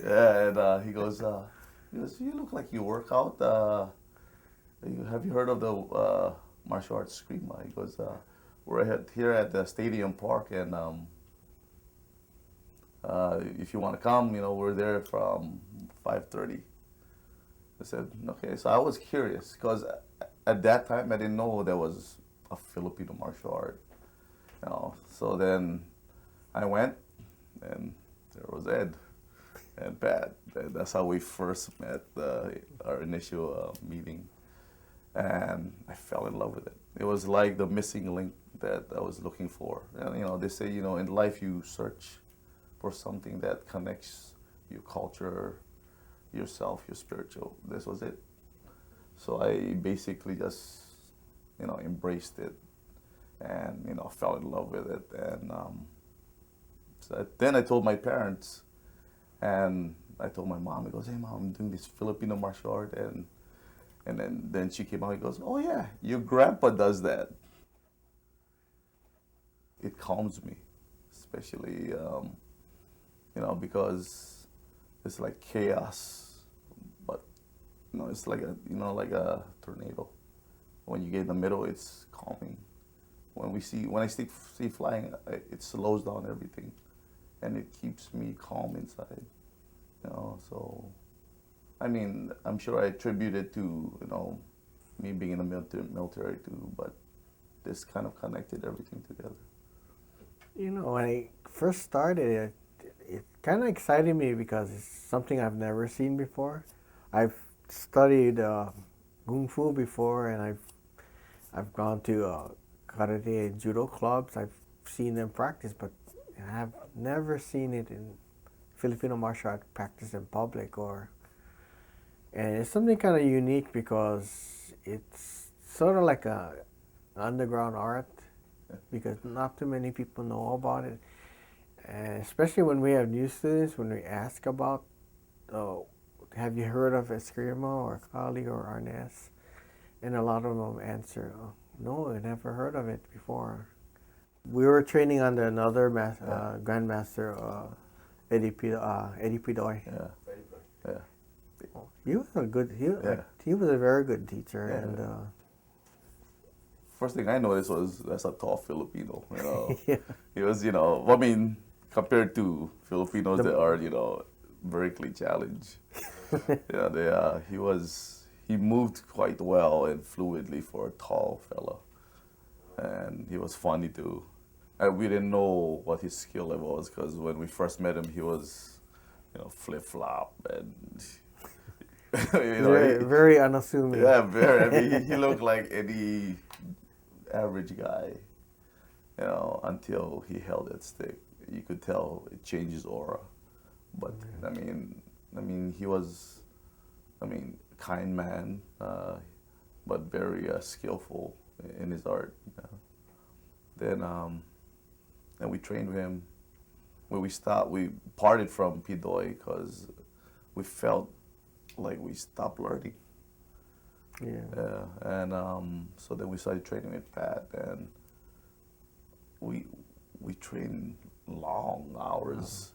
Yeah, and you look like you work out. Have you heard of the martial arts Eskrima? He goes, we're here at the stadium park, and if you want to come, we're there from 5:30. I said, okay. So I was curious because at that time I didn't know there was a Filipino martial art. So then I went, and there was Ed and Pat. And that's how we first met, our initial meeting. And I fell in love with it. It was like the missing link that I was looking for. And they say, in life you search for something that connects your culture, yourself, your spiritual. This was it. So I basically just, embraced it and, fell in love with it. And then I told my parents, and I told my mom, he goes, hey mom, I'm doing this Filipino martial art. And then she came out and goes, oh yeah, your grandpa does that. It calms me, especially, because it's like chaos, but, it's like a tornado. When you get in the middle, it's calming. When I see flying, it slows down everything, and it keeps me calm inside, so. I mean, I'm sure I attribute it to, me being in the military too, but this kind of connected everything together. When I first started, it kind of excited me because it's something I've never seen before. I've studied Kung Fu before, and I've gone to karate and judo clubs. I've seen them practice, but I've never seen it in Filipino martial art practice in public and it's something kind of unique because it's sort of like a underground art because not too many people know about it. And especially when we have new students, when we ask about, have you heard of Eskrima or Kali or Arnes? And a lot of them answer, no, I never heard of it before. We were training under another Grandmaster, Eddie Pidoy. Yeah. Yeah. He was he was a very good teacher, and first thing I noticed was that's a tall Filipino. yeah. He was, compared to Filipinos that are, vertically challenged. He moved quite well and fluidly for a tall fella, and he was funny too. And we didn't know what his skill level was because when we first met him, he was, flip flop and. Very unassuming. Yeah, very. I mean, he looked like any average guy, until he held that stick. You could tell it changed his aura. But I mean, he was, kind man, but very skillful in his art. Then we trained him. When we parted from Pidoy because we felt like we stopped learning. Yeah. And so then we started training with Pat, and we trained long hours.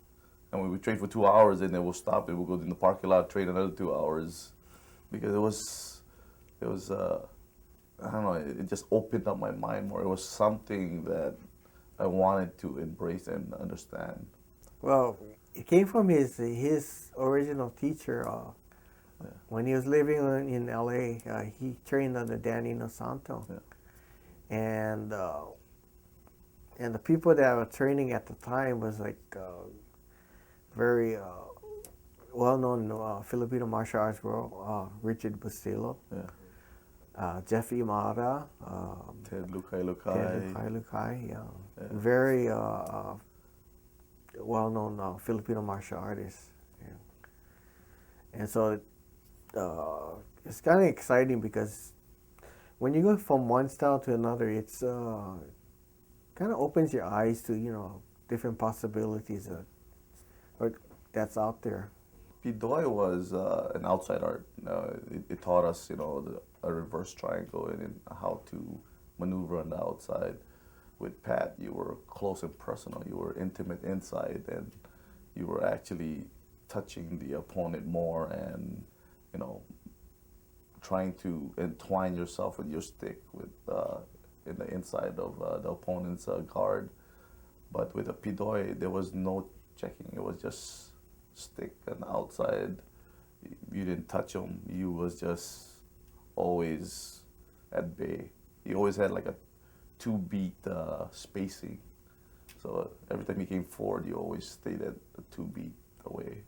And we would train for 2 hours, and then we'll stop and we'll go in the parking lot, train another 2 hours, because it was I don't know, it just opened up my mind more. It was something that I wanted to embrace and understand. Well, it came from his original teacher. When he was living in LA, he trained under Danny Nosanto. Yeah. And the people that were training at the time was like very well-known Filipino martial arts world, Richard Bustillo, Jeff Imada, Ted Lucay, yeah. Very well-known Filipino martial artists. Yeah. And so it's kind of exciting because when you go from one style to another, it's kind of opens your eyes to different possibilities that's out there. Pidoy was an outside art. It taught us, a reverse triangle and how to maneuver on the outside. With Pat, you were close and personal. You were intimate inside, and you were actually touching the opponent more and, you know, trying to entwine yourself with your stick with in the inside of the opponent's guard. But with a Pidoi, there was no checking. It was just stick and outside. You didn't touch him. You was just always at bay. He always had like a 2-beat spacing. So every time you came forward, you always stayed at a 2-beat away.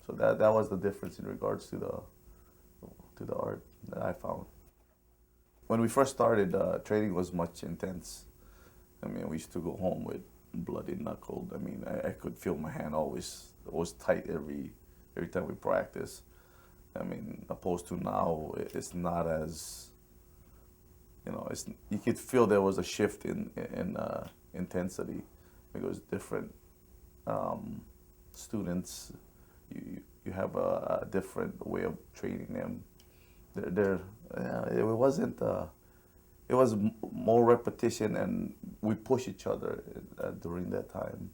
So that was the difference in regards to the art that I found. When we first started, training was much intense. I mean, we used to go home with bloody knuckled. I mean, I could feel my hand always tight every time we practice. I mean, opposed to now, it's not as, you know, you could feel there was a shift in intensity because different students, you have a different way of training them. It wasn't. It was more repetition, and we push each other during that time,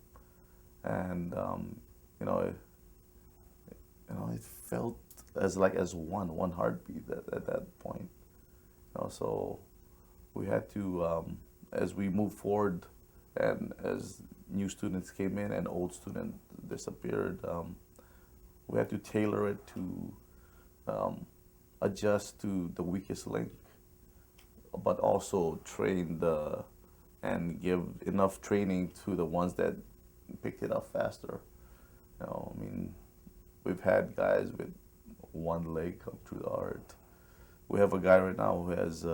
and you know, it felt as one heartbeat at that point. You know, so we had to, as we moved forward, and as new students came in and old students disappeared, we had to tailor it to adjust to the weakest link, but also train and give enough training to the ones that picked it up faster. You know, I mean, we've had guys with one leg come through the art. We have a guy right now who has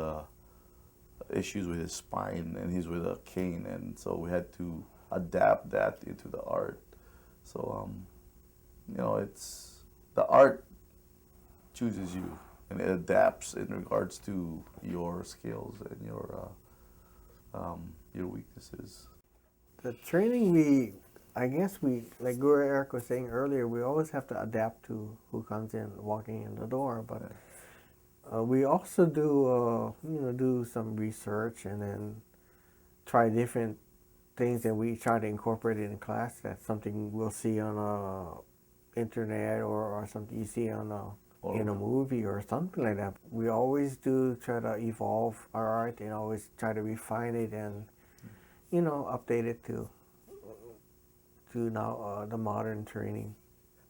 issues with his spine, and he's with a cane, and so we had to adapt that into the art. So, you know, it's the art chooses you, and it adapts in regards to your skills and your weaknesses. The training I guess like Guru Eric was saying earlier, we always have to adapt to who comes in, walking in the door. But we also do some research and then try different things, and we try to incorporate it in class. That's something we'll see on internet or something you see on in a movie or something like that. We always do try to evolve our art and always try to refine it and, you know, update it to now the modern training.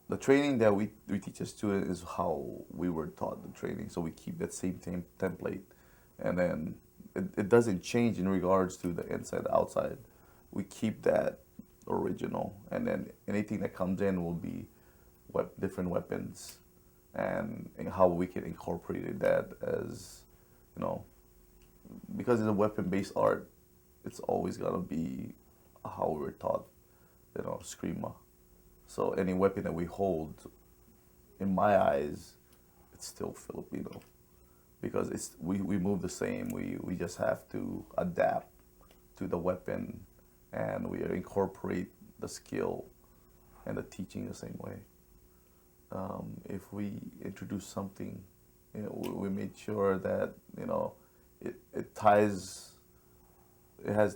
The training that we teach a student is how we were taught the training, so we keep that same template, and then it doesn't change in regards to the inside, outside. We keep that original, and then anything that comes in will be different weapons, and how we can incorporate that as, you know, because it's a weapon-based art, it's always gonna be how we were taught, you know, Eskrima. So any weapon that we hold, in my eyes, it's still Filipino, because we move the same. We just have to adapt to the weapon, and we incorporate the skill and the teaching the same way. If we introduce something, you know, we made sure that, you know, it has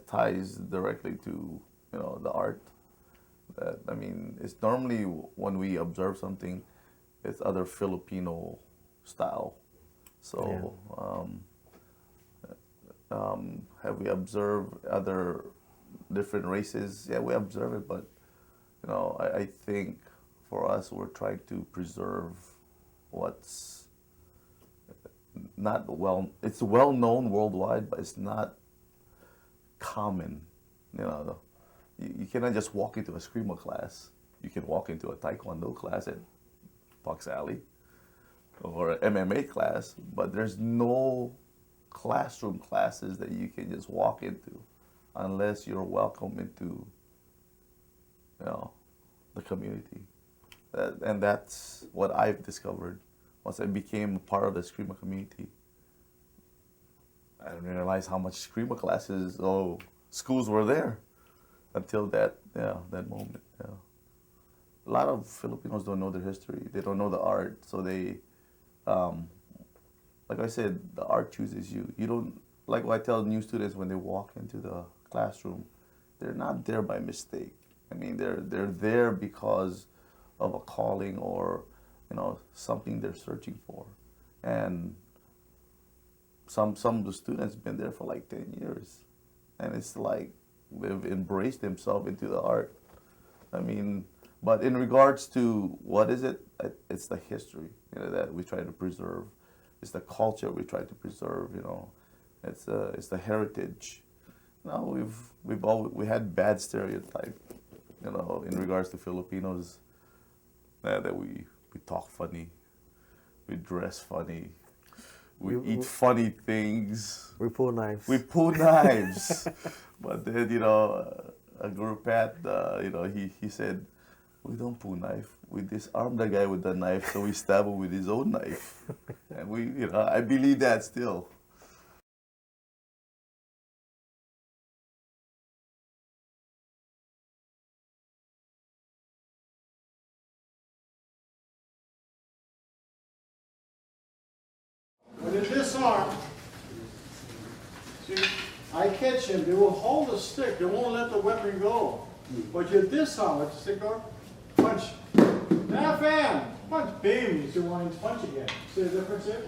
ties directly to, you know, the art. That, I mean, it's normally when we observe something, it's other Filipino style. So, have we observed other different races? Yeah, we observe it, but, you know, I think for us, we're trying to preserve what's not it's well known worldwide, but it's not common. You know, you cannot just walk into a Eskrima class. You can walk into a Taekwondo class at Fox Alley or an MMA class, but there's no classroom classes that you can just walk into unless you're welcome into, you know, the community. And that's what I've discovered once I became part of the Eskrima community. I didn't realize how much Eskrima classes, schools were there until that moment. Yeah. A lot of Filipinos don't know their history. They don't know the art. So they, like I said, the art chooses you. You don't, like what I tell new students when they walk into the classroom, they're not there by mistake. I mean, they're there because of a calling or, something they're searching for. And some of the students been there for like 10 years. And it's like they've embraced themselves into the art. I mean, but in regards to what is it? It's the history, that we try to preserve. It's the culture we try to preserve. It's the heritage. We had bad stereotype, in regards to Filipinos, that we talk funny, we dress funny, we eat funny things. We pull knives. We pull knives. But then, a group Pat, he said, we don't pull knife. We disarm the guy with the knife, so we stab him with his own knife. And I believe that still. When they disarm, see, I catch him, they will hold the stick, they won't let the weapon go. But you disarm, let the stick go, punch. Now fan, punch, bam, you see 1 inch punch again. See the difference here?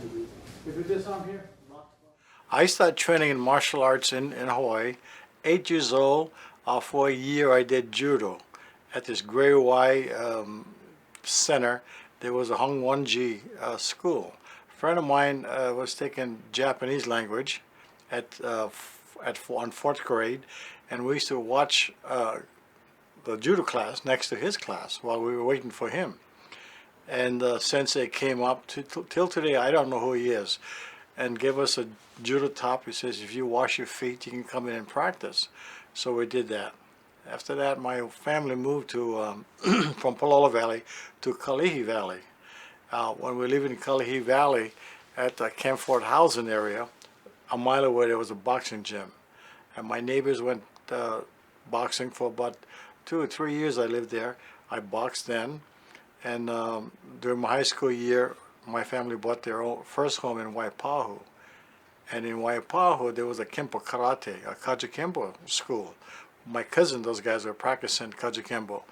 If you disarm here, I started training in martial arts in Hawaii. 8 years old, for a year I did judo at this Grey Y center. There was a Hongwanji school. A friend of mine was taking Japanese language on 4th grade, and we used to watch the judo class next to his class while we were waiting for him. And the sensei came up, till today I don't know who he is, and gave us a judo top. He says, if you wash your feet, you can come in and practice. So we did that. After that, my family moved to from Palolo Valley to Kalihi Valley. When we lived in Kalihi Valley at the Camp Fort Housing area, a mile away there was a boxing gym. And my neighbors went boxing for about 2 or 3 years. I lived there. I boxed then. And during my high school year, my family bought their first home in Waipahu. And in Waipahu, there was a Kempo karate, a Kaji Kempo school. My cousin, those guys were practicing Kaji Kempo.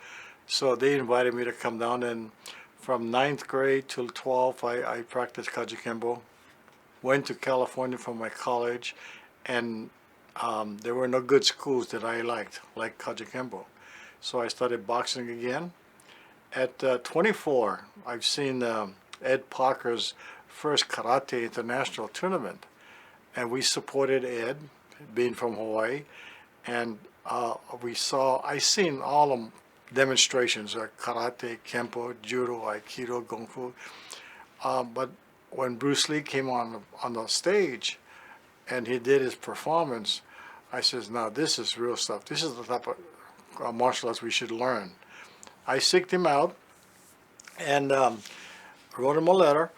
So they invited me to come down, and from 9th grade till 12th, I practiced Kaji Kempo. Went to California for my college, and there were no good schools that I liked, like Kaji Kempo. So I started boxing again. At 24, I've seen Ed Parker's first Karate International tournament. And we supported Ed, being from Hawaii, and I seen all the demonstrations, karate, kempo, judo, aikido, kung fu. But when Bruce Lee came on the stage and he did his performance, I says, now this is real stuff. This is the type of martial arts we should learn. I seeked him out and wrote him a letter.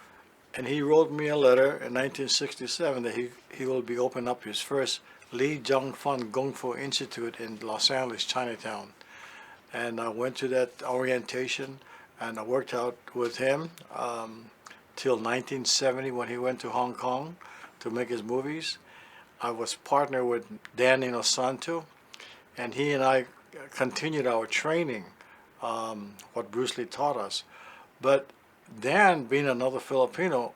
And he wrote me a letter in 1967 that he will be opening up his first Lee Jung Fun Kung Fu Institute in Los Angeles, Chinatown. And I went to that orientation, and I worked out with him till 1970 when he went to Hong Kong to make his movies. I was partnered with Dan Inosanto, and he and I continued our training, what Bruce Lee taught us. But Dan, being another Filipino,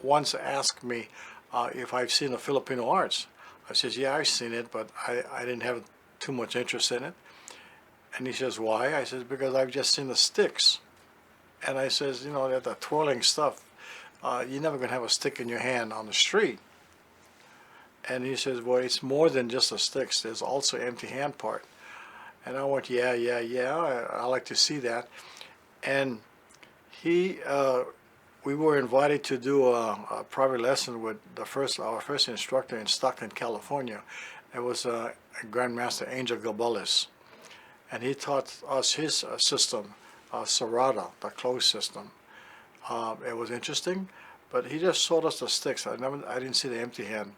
once asked me if I've seen the Filipino arts. I says, yeah, I've seen it, but I didn't have too much interest in it. And he says, why? I says, because I've just seen the sticks. And I says, that twirling stuff, you're never going to have a stick in your hand on the street. And he says, well, it's more than just the sticks. There's also empty hand part. And I went, yeah, I like to see that. And we were invited to do a private lesson with our first instructor in Stockton, California. It was Grandmaster Angel Gabalis. And he taught us his system, Serrata, the closed system. It was interesting, but he just showed us the sticks. I didn't see the empty hand.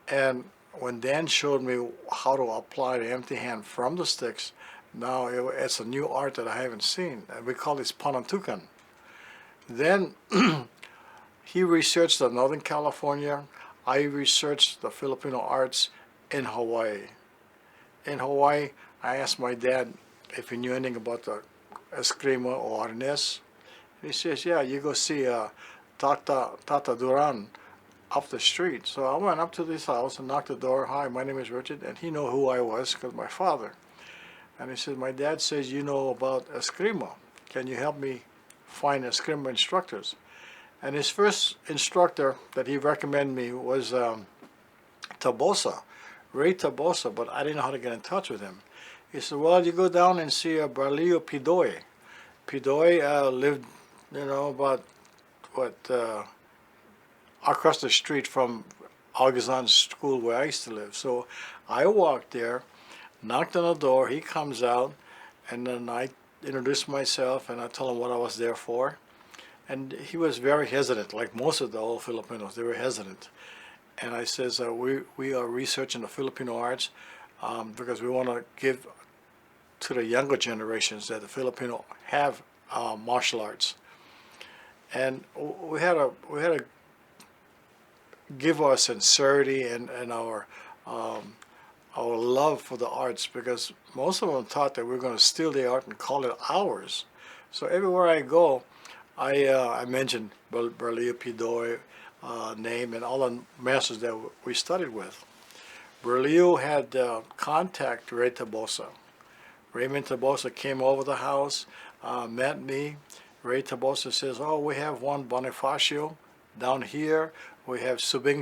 And when Dan showed me how to apply the empty hand from the sticks, now it's a new art that I haven't seen, and we call this panantukan. Then he researched the Northern California. I researched the Filipino arts in Hawaii. In Hawaii, I asked my dad, if he knew anything about the Eskrima or Arnes. He says, yeah, you go see Tata Duran up the street. So I went up to this house and knocked the door. Hi, my name is Richard. And he knew who I was because my father. And he said, my dad says you know about Eskrima. Can you help me find Eskrima instructors? And his first instructor that he recommended me was Tobosa, Ray Tobosa, but I didn't know how to get in touch with him. He said, well, you go down and see Barlio Pidoy. Pidoy lived, about, across the street from Augustin's school where I used to live. So I walked there, knocked on the door, he comes out, and then I introduced myself and I told him what I was there for. And he was very hesitant, like most of the old Filipinos, they were hesitant. And I says, we are researching the Filipino arts because we want to give to the younger generations that the Filipino have martial arts. And we had to give our sincerity and our love for the arts, because most of them thought that we were going to steal the art and call it ours. So everywhere I go, I mentioned Barlio Pidoy name and all the masters that we studied with. Barlio had contact Ray Tobosa. Raymond Tobosa came over the house, met me. Ray Tobosa says, oh, we have one Bonifacio down here. We have Subing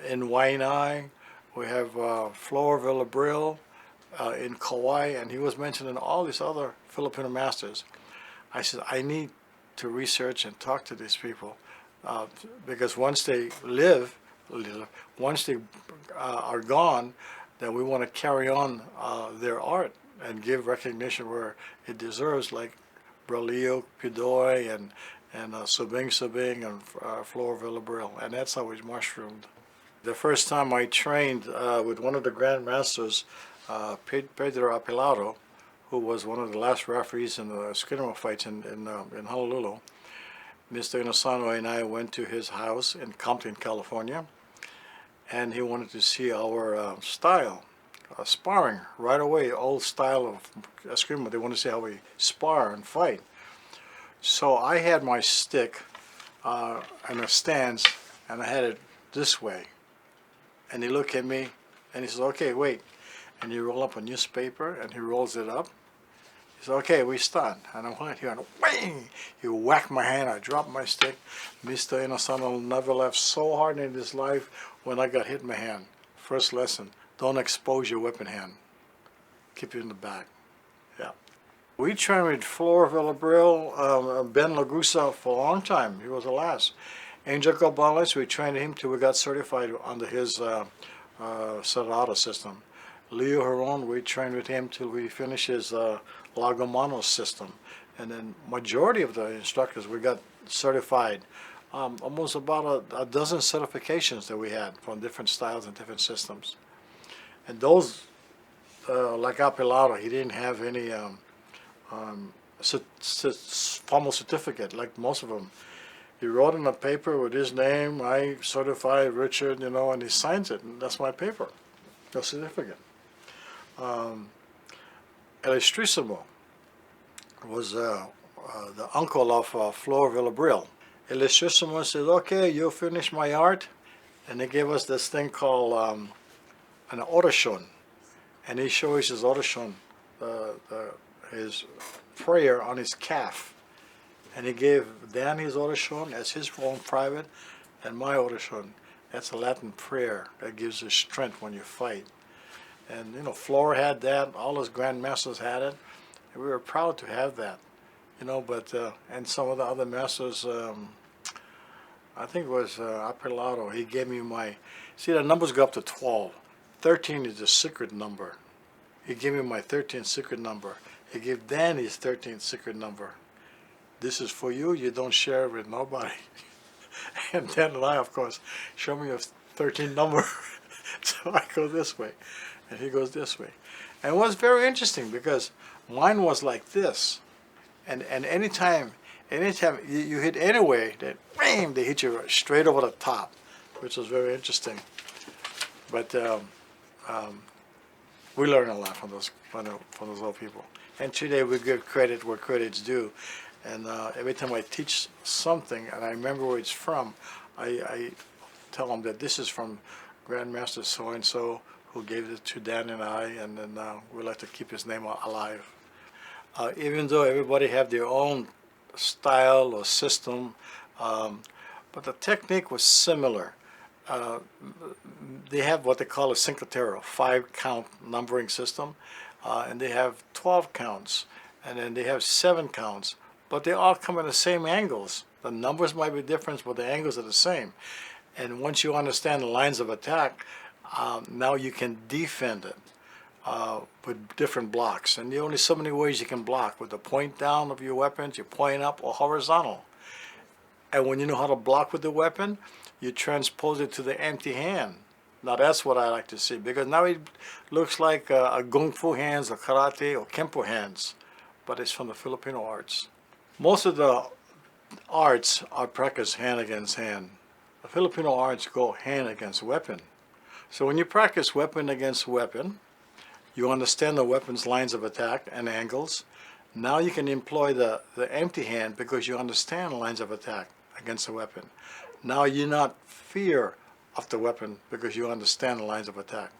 in Waianae. We have Flor Villabril in Kauai, and he was mentioning all these other Filipino masters. I said, I need to research and talk to these people because once they once they are gone, then we want to carry on their art and give recognition where it deserves, like Barlio Pidoy and Subing and Flor Villabril, and that's how we mushroomed. The first time I trained with one of the Grand Masters, Pedro Apilado, who was one of the last referees in the Eskrima fights in Honolulu. Mr. Inosano and I went to his house in Compton, California, and he wanted to see our style, sparring right away, old style of Eskrima. They wanted to see how we spar and fight. So I had my stick in a stance, and I had it this way. And he looked at me, and he says, okay, wait. And he rolled up a newspaper, and he rolls it up. He said, okay, we start. And I went here, and whang! He whacked my hand, I dropped my stick. Mr. Inosano never laughed so hard in his life when I got hit in my hand. First lesson, don't expose your weapon hand. Keep it in the back. Yeah. We trained with Flor Villabril, Ben Lagusa for a long time. He was the last. Angel Cabales, we trained him till we got certified under his Cerrado system. Leo Heron, we trained with him till we finished his Lagomano system. And then majority of the instructors, we got certified. Almost about a dozen certifications that we had from different styles and different systems. And those, like Apilado, he didn't have any formal certificate like most of them. He wrote in a paper with his name, I certify Richard, and he signs it, and that's my paper, the certificate. Estrissimo was the uncle of Flor Villabril. Estrissimo said, okay, you finish my art, and they gave us this thing called an orashon, and he shows his orashon, his prayer on his calf. And he gave Dan his orashon as his own private, and my orashon. That's a Latin prayer that gives you strength when you fight. And Flora had that. All his grandmasters had it, and we were proud to have that. But and some of the other masters, I think it was Apilado. He gave me see, the numbers go up to 12. 13 is the secret number. He gave me my 13th secret number. He gave Dan his 13th secret number. This is for you, you don't share it with nobody. And Dan and I, of course, show me your 13th number. So I go this way, and he goes this way. And it was very interesting because mine was like this. And anytime you hit anyway, they hit you straight over the top, which was very interesting. But We learn a lot from those old people. And today we give credit where credit's due. And every time I teach something and I remember where it's from, I tell them that this is from Grandmaster so-and-so who gave it to Dan and I, and then we like to keep his name alive. Even though everybody have their own style or system, but the technique was similar. They have what they call a cinquetero, 5-count numbering system, and they have 12 counts, and then they have 7 counts, but they all come in the same angles. The numbers might be different, but the angles are the same. And once you understand the lines of attack, now you can defend it with different blocks. And there are only so many ways you can block, with the point down of your weapons, your point up, or horizontal. And when you know how to block with the weapon, you transpose it to the empty hand. Now that's what I like to see, because now it looks like a Kung Fu hands, or karate, or Kempo hands, but it's from the Filipino arts. Most of the arts are practiced hand against hand. The Filipino arts go hand against weapon. So when you practice weapon against weapon, you understand the weapon's lines of attack and angles. Now you can employ the empty hand because you understand lines of attack against the weapon. Now you're not fear of the weapon because you understand the lines of attack.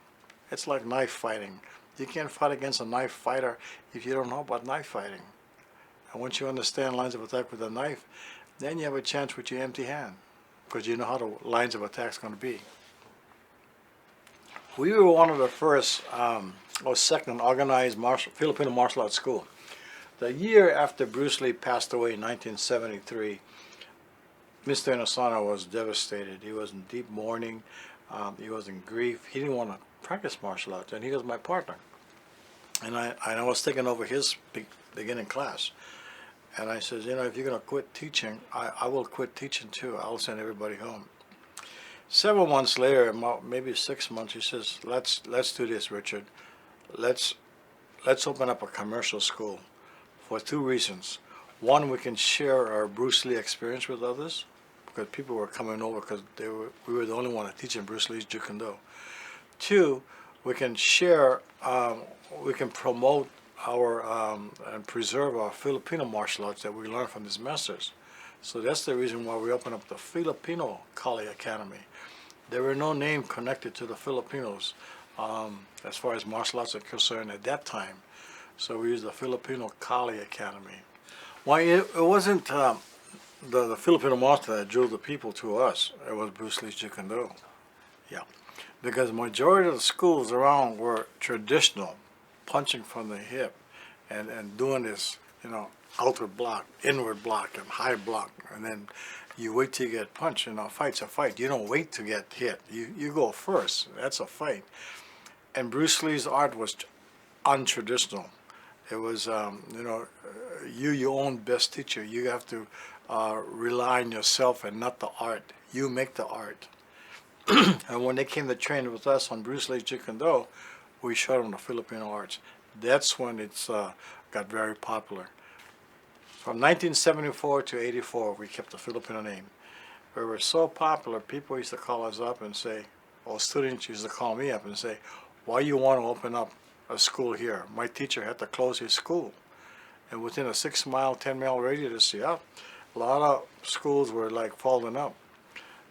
It's like knife fighting. You can't fight against a knife fighter if you don't know about knife fighting. And once you understand lines of attack with a knife, then you have a chance with your empty hand because you know how the lines of attack is going to be. We were one of the first or second organized Filipino martial arts school. The year after Bruce Lee passed away in 1973, Mr. Inosanto was devastated. He was in deep mourning. He was in grief. He didn't want to practice martial arts, and he was my partner. And I was taking over his beginning class. And I said, you know, if you're going to quit teaching, I will quit teaching too. I'll send everybody home. Several months later, maybe 6 months, he says, let's do this, Richard. Let's open up a commercial school for 2 reasons. One, we can share our Bruce Lee experience with others, because people were coming over because we were the only one teaching Bruce Lee's Jeet Kune Do. 2, we can share, we can promote our and preserve our Filipino martial arts that we learned from these masters. So that's the reason why we opened up the Filipino Kali Academy. There were no name connected to the Filipinos as far as martial arts are concerned at that time. So we used the Filipino Kali Academy. Well, it wasn't the Filipino martial that drew the people to us. It was Bruce Lee's Jeet Kune Do. Yeah, because the majority of the schools around were traditional, punching from the hip and doing this, you know, outward block, inward block, and high block, and then you wait till you get punched. You know, a fight's a fight. You don't wait to get hit. You go first. That's a fight. And Bruce Lee's art was untraditional. It was, you know, you your own best teacher. You have to rely on yourself and not the art. You make the art. And when they came to train with us on Bruce Lee's Jeet Kune Do, we showed them the Filipino arts. That's when it's got very popular. From 1974 to 84, we kept the Filipino name. We were so popular, people used to call us up and say, or students used to call me up and say, why you want to open up a school here? My teacher had to close his school. And within a 6-mile, 10-mile radius, yeah, a lot of schools were like falling up.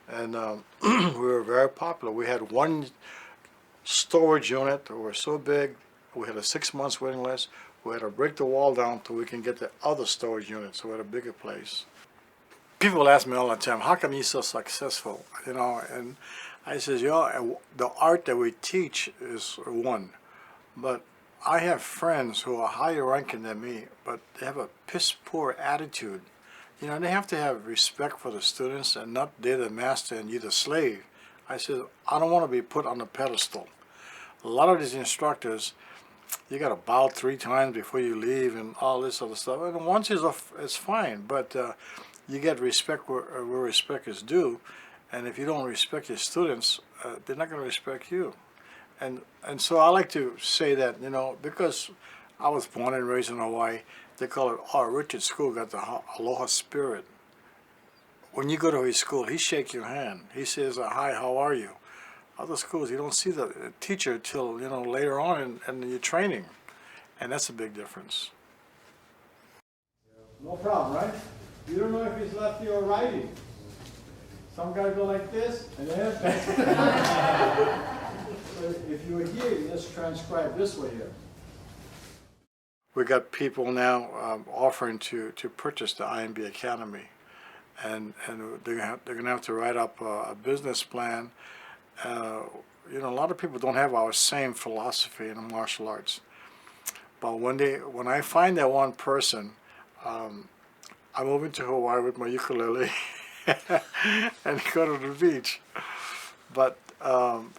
And we were very popular. We had one storage unit that was so big, we had a 6 months waiting list. We had to break the wall down so we can get the other storage units, so we had a bigger place. People ask me all the time, how come you're so successful? You know, and I says, you know, the art that we teach is one, but I have friends who are higher ranking than me, but they have a piss poor attitude. You know, they have to have respect for the students and not they're the master and you're the slave. I said, I don't want to be put on a pedestal. A lot of these instructors, you got to bow 3 times before you leave and all this other stuff. And once it's fine, but you get respect where respect is due. And if you don't respect your students, they're not going to respect you. And so I like to say that, you know, because I was born and raised in Hawaii, they call it, oh, Richard's school got the aloha spirit. When you go to his school, he shakes your hand. He says, hi, how are you? Other schools, you don't see the teacher till later on in your training, and that's a big difference. No problem, right? You don't know if he's lefty or righty. Some guys go like this, and then so if you were here, you just transcribe this way here. We got people now offering to purchase the IMB Academy, and they're gonna have to write up a business plan. A lot of people don't have our same philosophy in the martial arts, but when I find that one person, I'm moving to Hawaii with my ukulele and go to the beach. But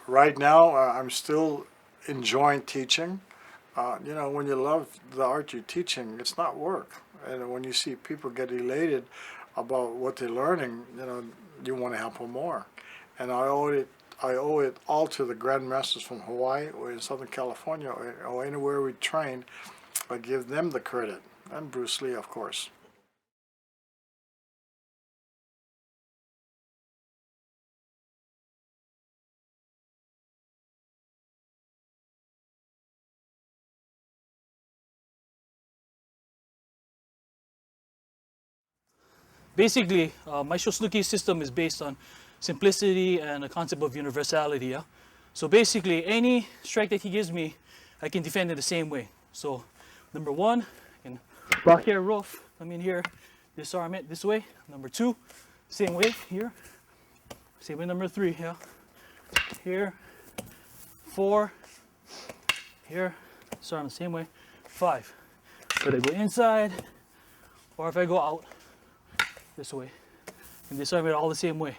right now, I'm still enjoying teaching. When you love the art you're teaching, it's not work. And when you see people get elated about what they're learning, you want to help them more. And I owe it all to the grandmasters from Hawaii or in Southern California or anywhere we train. I give them the credit, and Bruce Lee, of course. Basically, my Shosnuki system is based on simplicity and a concept of universality. Yeah? So basically, any strike that he gives me, I can defend it the same way. So, number one, I can block here, rough, come in here, disarm it this way. Number two, same way here. Same way, number three, yeah. Here, four, here, disarm the same way. Five. Whether I go inside or if I go out this way, and disarm it all the same way.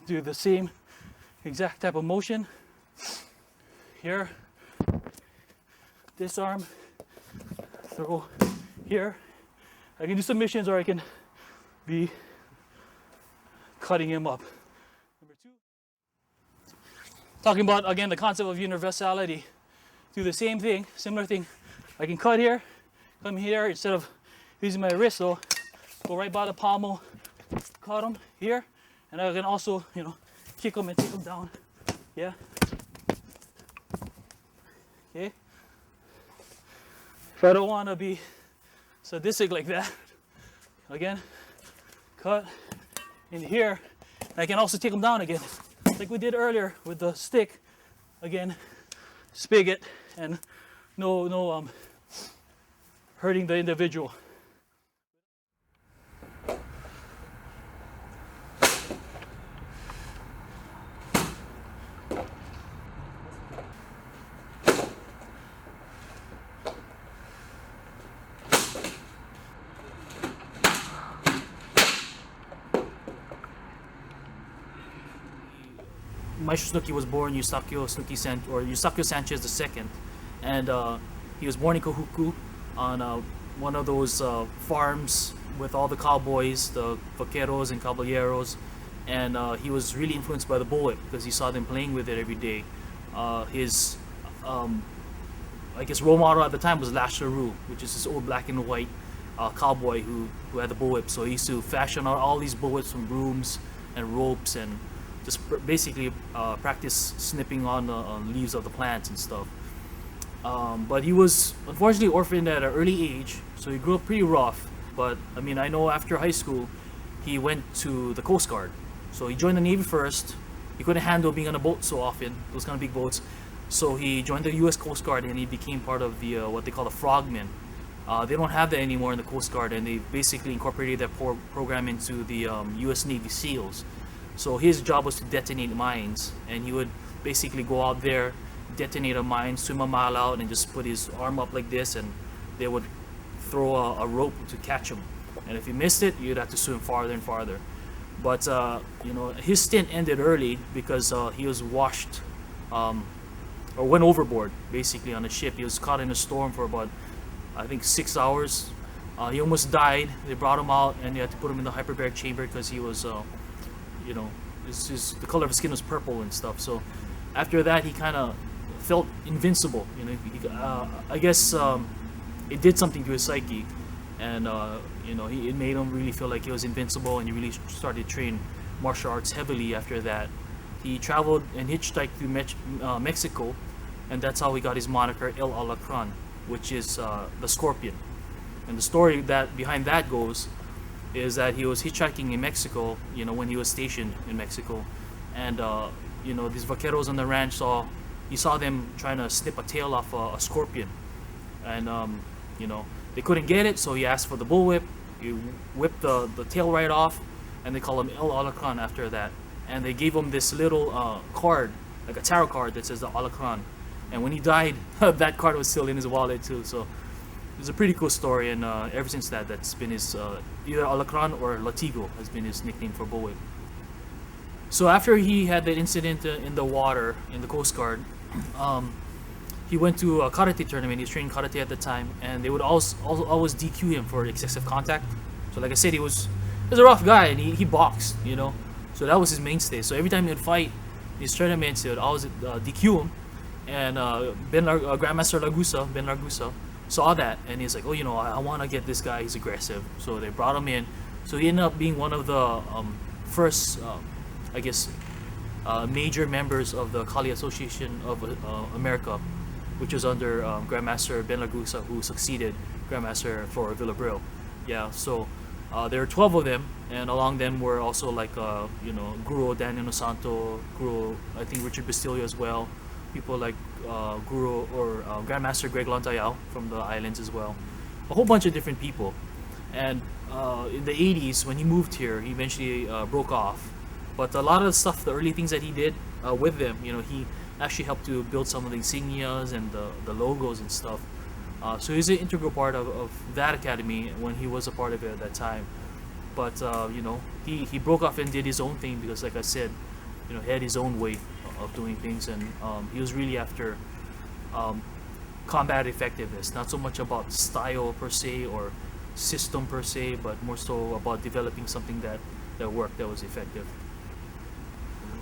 Do the same exact type of motion here, disarm, throw here. I can do submissions or I can be cutting him up. Number two, talking about again the concept of universality. Do the same thing, similar thing. I can cut here, come here, instead of using my wrist, so go right by the pommel, cut him here, and I can also, kick him and take him down. Yeah. Okay. If I don't want to be sadistic like that, again, cut in here. I can also take him down again, like we did earlier with the stick. Again, spigot, and no hurting the individual. Maestro Snooki was born Eusakio Sanchez II, and he was born in Kahuku on one of those farms with all the cowboys, the vaqueros and caballeros, and he was really influenced by the bullwhip because he saw them playing with it every day. His I guess role model at the time was Lash LaRue, which is this old black and white cowboy who had the bullwhip. So he used to fashion out all these bullwhips from brooms and ropes and just basically practice snipping on the leaves of the plants and stuff. But he was unfortunately orphaned at an early age, so he grew up pretty rough. But I mean, I know after high school, he went to the Coast Guard. So he joined the Navy first. He couldn't handle being on a boat so often, those kind of big boats. So he joined the U.S. Coast Guard and he became part of the what they call the Frogmen. They don't have that anymore in the Coast Guard, and they basically incorporated that program into the U.S. Navy SEALs. So his job was to detonate mines, and he would basically go out there, detonate a mine, swim a mile out, and just put his arm up like this, and they would throw a rope to catch him. And if he missed it, you'd have to swim farther and farther. But his stint ended early because he was washed or went overboard basically on a ship. He was caught in a storm for about, I think, 6 hours. He almost died. They brought him out and they had to put him in the hyperbaric chamber because he was, the color of his skin was purple and stuff. So after that, he kind of felt invincible. I guess it did something to his psyche, and it made him really feel like he was invincible, and he really started to train martial arts heavily after that. he traveled and hitchhiked through Mexico, and that's how he got his moniker El Alacran, which is the scorpion. And the story that behind that goes is that he was hitchhiking in Mexico, you know, when he was stationed in Mexico, and you know, these vaqueros on the ranch saw them trying to snip a tail off a scorpion, and you know, they couldn't get it, so he asked for the bullwhip. He whipped the tail right off, and they call him El Alacran after that. And they gave him this little card, like a tarot card that says the Alacran. And when he died, that card was still in his wallet too. So it's a pretty cool story, and ever since that, that's been his either Alacran or Latigo has been his nickname for bullwhip. So after he had that incident in the water in the Coast Guard, he went to a karate tournament. He was training karate at the time, and they would always DQ him for excessive contact. So like I said, he was a rough guy, and he boxed, you know. So that was his mainstay. So every time he would fight these tournaments, they would always DQ him. And Grandmaster Ben Largusa, saw that, and he's like, oh, you know, I want to get this guy. He's aggressive. So they brought him in. So he ended up being one of the first, I guess, major members of the Kali Association of America, which was under Grandmaster Ben Largusa, who succeeded Grandmaster for Villabril. Yeah, so there were 12 of them, and along them were also like, you know, Guru Daniel Santo, Guru, I think Richard Bustillo as well, people like Guru or Grandmaster Greg Lontayao from the islands as well, a whole bunch of different people. And in the 80s, when he moved here, he eventually broke off. But a lot of the stuff, the early things that he did with them, you know, he actually helped to build some of the insignias and the logos and stuff. So he's an integral part of that academy when he was a part of it at that time. But you know, he broke off and did his own thing because, like I said, you know, he had his own way of doing things, and he was really after combat effectiveness, not so much about style per se or system per se, but more so about developing something that worked, that was effective.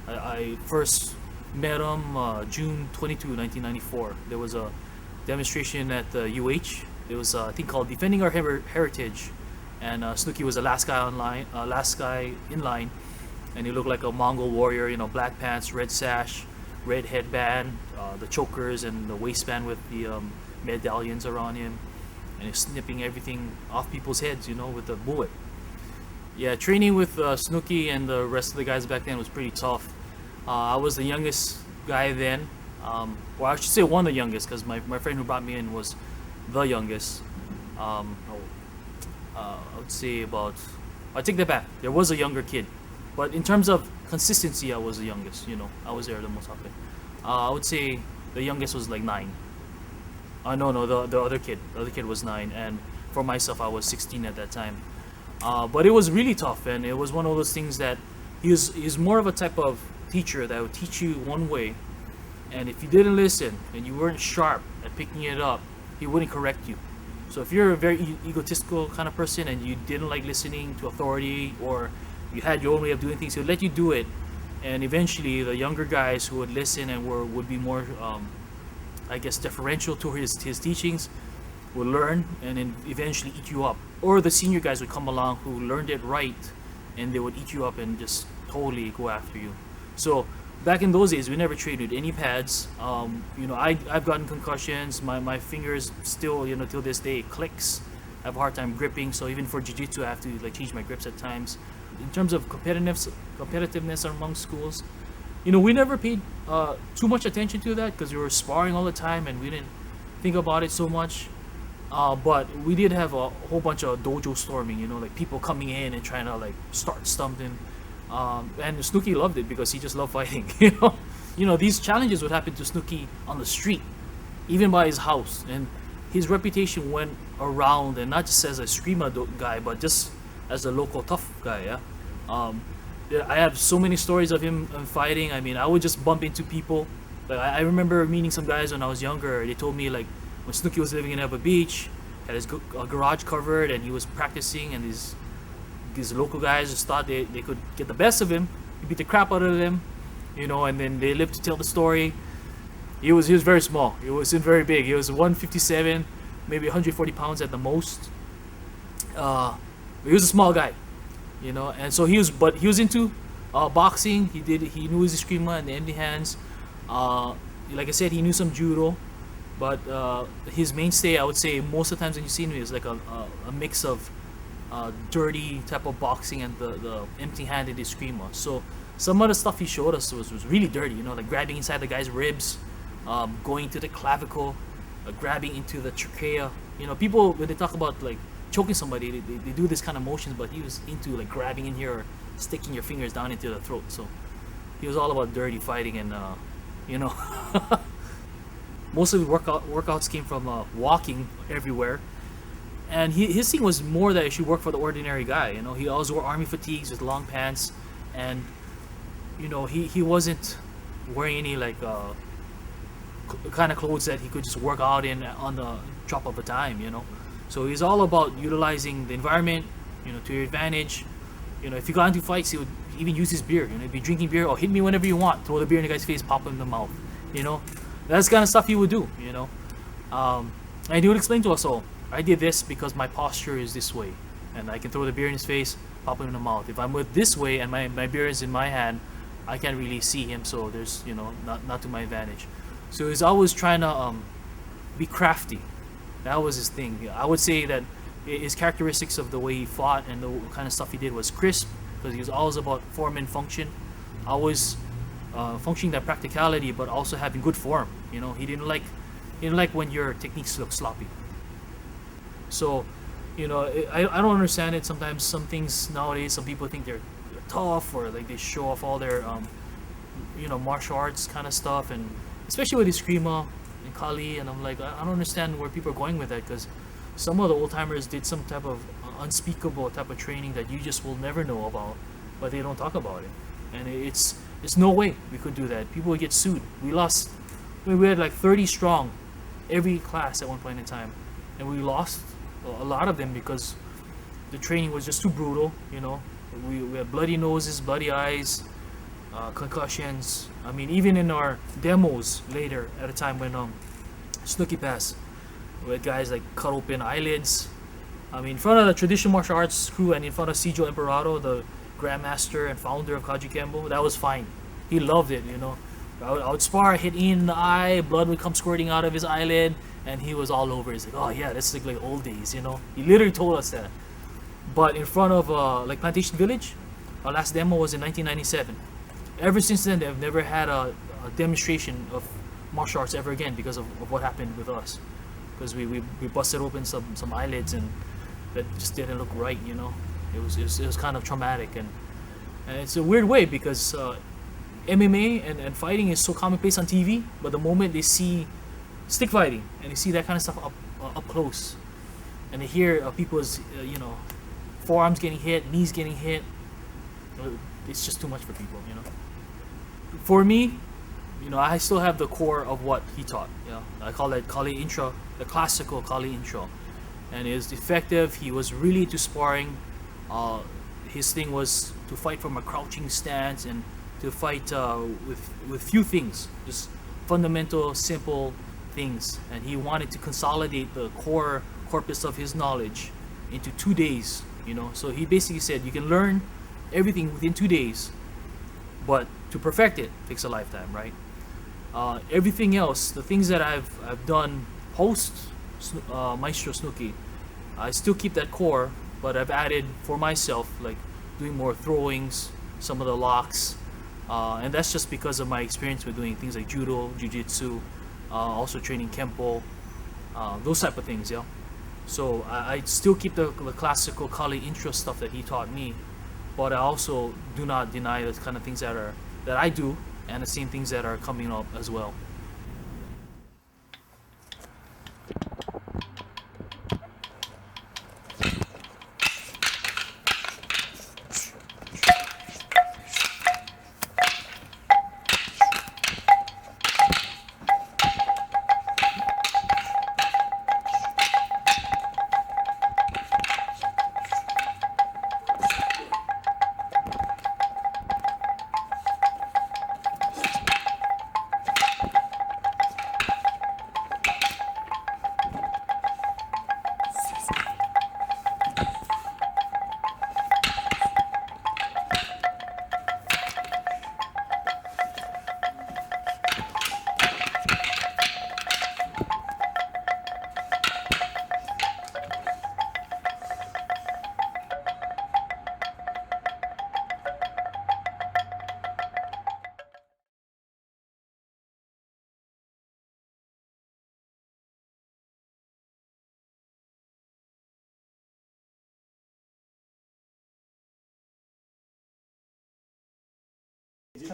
I first met him June 22, 1994. There was a demonstration at the UH. It was I think called Defending Our Heritage, and Snooki was the last guy in line, and he looked like a Mongol warrior, you know, black pants, red sash, red headband, the chokers and the waistband with the medallions around him, and he's snipping everything off people's heads, you know, with the bullet. Yeah, training with Snooki and the rest of the guys back then was pretty tough. I was the youngest guy then. Well, I should say one of the youngest, because my friend who brought me in was the youngest. I would say I take that back. There was a younger kid. But in terms of consistency, I was the youngest, you know. I was there the most often. I would say the youngest was like 9. No, the other kid. The other kid was 9. And for myself, I was 16 at that time. But it was really tough, and it was one of those things that he's more of a type of teacher that would teach you one way, and if you didn't listen and you weren't sharp at picking it up, he wouldn't correct you. So if you're a very egotistical kind of person and you didn't like listening to authority, or you had your own way of doing things, he would let you do it, and eventually the younger guys who would listen and would be more I guess deferential to his teachings would learn and then eventually eat you up. Or the senior guys would come along who learned it right, and they would eat you up and just totally go after you. So back in those days, we never traded any pads. You know, I've gotten concussions. My fingers still, you know, till this day, clicks. I have a hard time gripping. So even for jiu-jitsu, I have to like change my grips at times. In terms of competitiveness among schools, you know, we never paid too much attention to that because we were sparring all the time and we didn't think about it so much. But we did have a whole bunch of dojo storming, you know, like people coming in and trying to like start something. And Snooki loved it because he just loved fighting, you know, these challenges would happen to Snooki on the street, even by his house, and his reputation went around, and not just as a Eskrima guy, but just as a local tough guy. Yeah, I have so many stories of him fighting. I mean, I would just bump into people. Like I remember meeting some guys when I was younger. They told me like when Snooki was living in Eva Beach, had his garage covered, and he was practicing, and these local guys just thought they could get the best of him. He beat the crap out of them, you know, and then they lived to tell the story. He was very small. He wasn't very big. He was 157, maybe 140 pounds at the most. He was a small guy, you know, and so he was into Boxing, he knew his Eskrima and the empty hands. Like I said, he knew some judo, but his mainstay, I would say, most of the times when you see him, is like a mix of dirty type of boxing and the empty-handed Eskrima. So some of the stuff he showed us was really dirty, you know, like grabbing inside the guy's ribs, going to the clavicle, grabbing into the trachea. You know, people, when they talk about like choking somebody, they do this kind of motions, but he was into like grabbing in here or sticking your fingers down into the throat. So he was all about dirty fighting, and you know, most of his workouts came from walking everywhere. And his thing was more that you should work for the ordinary guy. You know, he always wore army fatigues with long pants, and you know, he wasn't wearing any like kind of clothes that he could just work out in on the drop of a dime. You know, so he's all about utilizing the environment, you know, to your advantage. You know, if you got into fights, he would even use his beer. You know, he'd be drinking beer, or hit me whenever you want, throw the beer in the guy's face, pop him in the mouth. You know, that's the kind of stuff he would do. You know, and he would explain to us all, I did this because my posture is this way, and I can throw the beer in his face, pop him in the mouth. If I'm with this way and my beer is in my hand, I can't really see him, so there's, you know, not to my advantage. So he's always trying to be crafty. That was his thing. I would say that his characteristics of the way he fought and the kind of stuff he did was crisp, because he was always about form and function, always functioning that practicality, but also having good form. You know, he didn't like when your techniques look sloppy. So, you know, I don't understand it. Sometimes some things nowadays, some people think they're tough, or like they show off all their you know, martial arts kind of stuff, and especially with Eskrima and Kali, and I'm like, I don't understand where people are going with that, because some of the old timers did some type of unspeakable type of training that you just will never know about, but they don't talk about it. And it's no way we could do that. People would get sued. We had like 30 strong every class at one point in time, and we lost a lot of them because the training was just too brutal. You know, we had bloody noses, bloody eyes, concussions. I mean, even in our demos later, at a time when Snooki passed, we had guys like cut open eyelids. I mean, in front of the traditional martial arts crew and in front of Sijo Emperado, the grandmaster and founder of Kaji Kembo, that was fine. He loved it, you know. I would spar, hit Ian in the eye, blood would come squirting out of his eyelid, and he was all over. He's like, oh yeah, this is like old days, you know. He literally told us that. But in front of like Plantation Village, our last demo was in 1997. Ever since then, they've never had a demonstration of martial arts ever again because of what happened with us. Because we busted open some eyelids, and that just didn't look right, you know. It was kind of traumatic, and it's a weird way, because MMA and fighting is so commonplace on TV, but the moment they see stick fighting and they see that kind of stuff up close, and they hear people's you know, forearms getting hit, knees getting hit, it's just too much for people, you know. For me, you know, I still have the core of what he taught. You know, I call that Kali intro, the classical Kali intro, and it was effective. He was really into sparring. His thing was to fight from a crouching stance and to fight with few things, just fundamental, simple things. And he wanted to consolidate the core corpus of his knowledge into 2 days. You know, so he basically said you can learn everything within 2 days, but to perfect it takes a lifetime, right? Everything else, the things that I've done post Maestro Snooki, I still keep that core, but I've added for myself, like doing more throwings, some of the locks, and that's just because of my experience with doing things like judo, jiu-jitsu, also training kempo, those type of things, yeah. So I still keep the classical Kali intro stuff that he taught me, but I also do not deny the kind of things that I do, and the same things that are coming up as well. I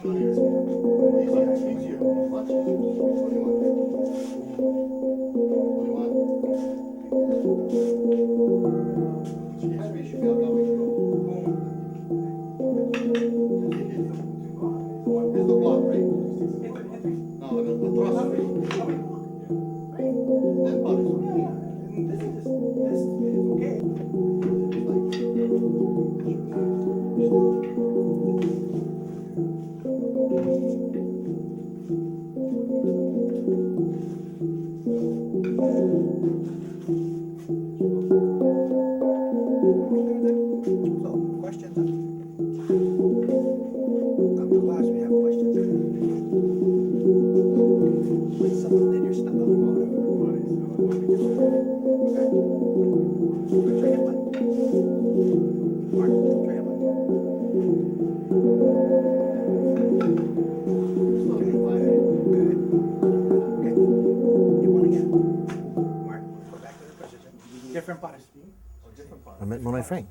met my friend,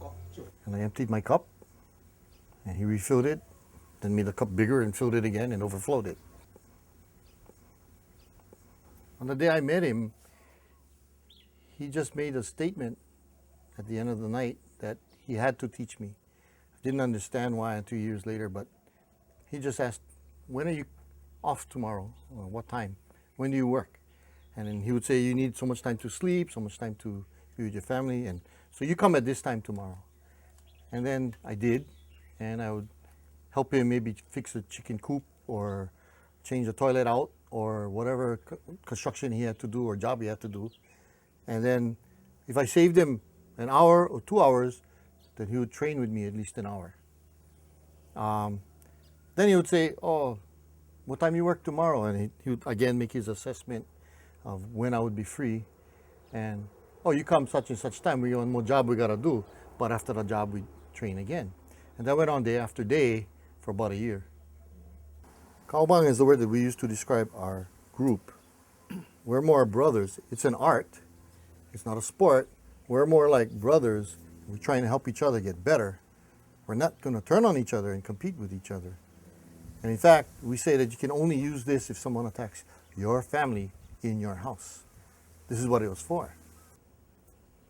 and I emptied my cup, and he refilled it, then made the cup bigger and filled it again and overflowed it. On the day I met him, he just made a statement at the end of the night that he had to teach me. I didn't understand why 2 years later, but he just asked, when are you off tomorrow? Or what time? When do you work? And then he would say, you need so much time to sleep, so much time to be with your family, and so you come at this time tomorrow. And then I did, and I would help him maybe fix a chicken coop or change the toilet out or whatever construction he had to do or job he had to do. And then if I saved him an hour or 2 hours, then he would train with me at least an hour. Then he would say, oh, what time you work tomorrow? And he would again make his assessment of when I would be free. And, oh, you come such and such time, we got one more job we gotta do. But after the job, we train again. And that went on day after day for about a year. Kaubang is the word that we use to describe our group. We're more brothers. It's an art. It's not a sport. We're more like brothers. We're trying to help each other get better. We're not going to turn on each other and compete with each other. And in fact, we say that you can only use this if someone attacks your family in your house. This is what it was for.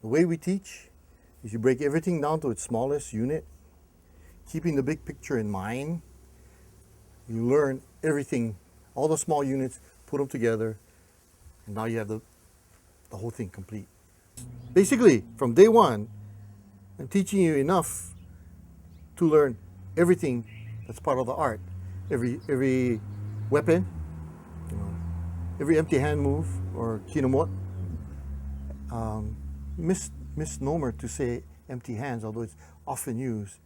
The way we teach is you break everything down to its smallest unit, keeping the big picture in mind. You learn everything, all the small units, put them together, and now you have the whole thing complete. Basically, from day one, I'm teaching you enough to learn everything that's part of the art. Every weapon, every empty hand move or kinomot. Misnomer to say empty hands, although it's often used.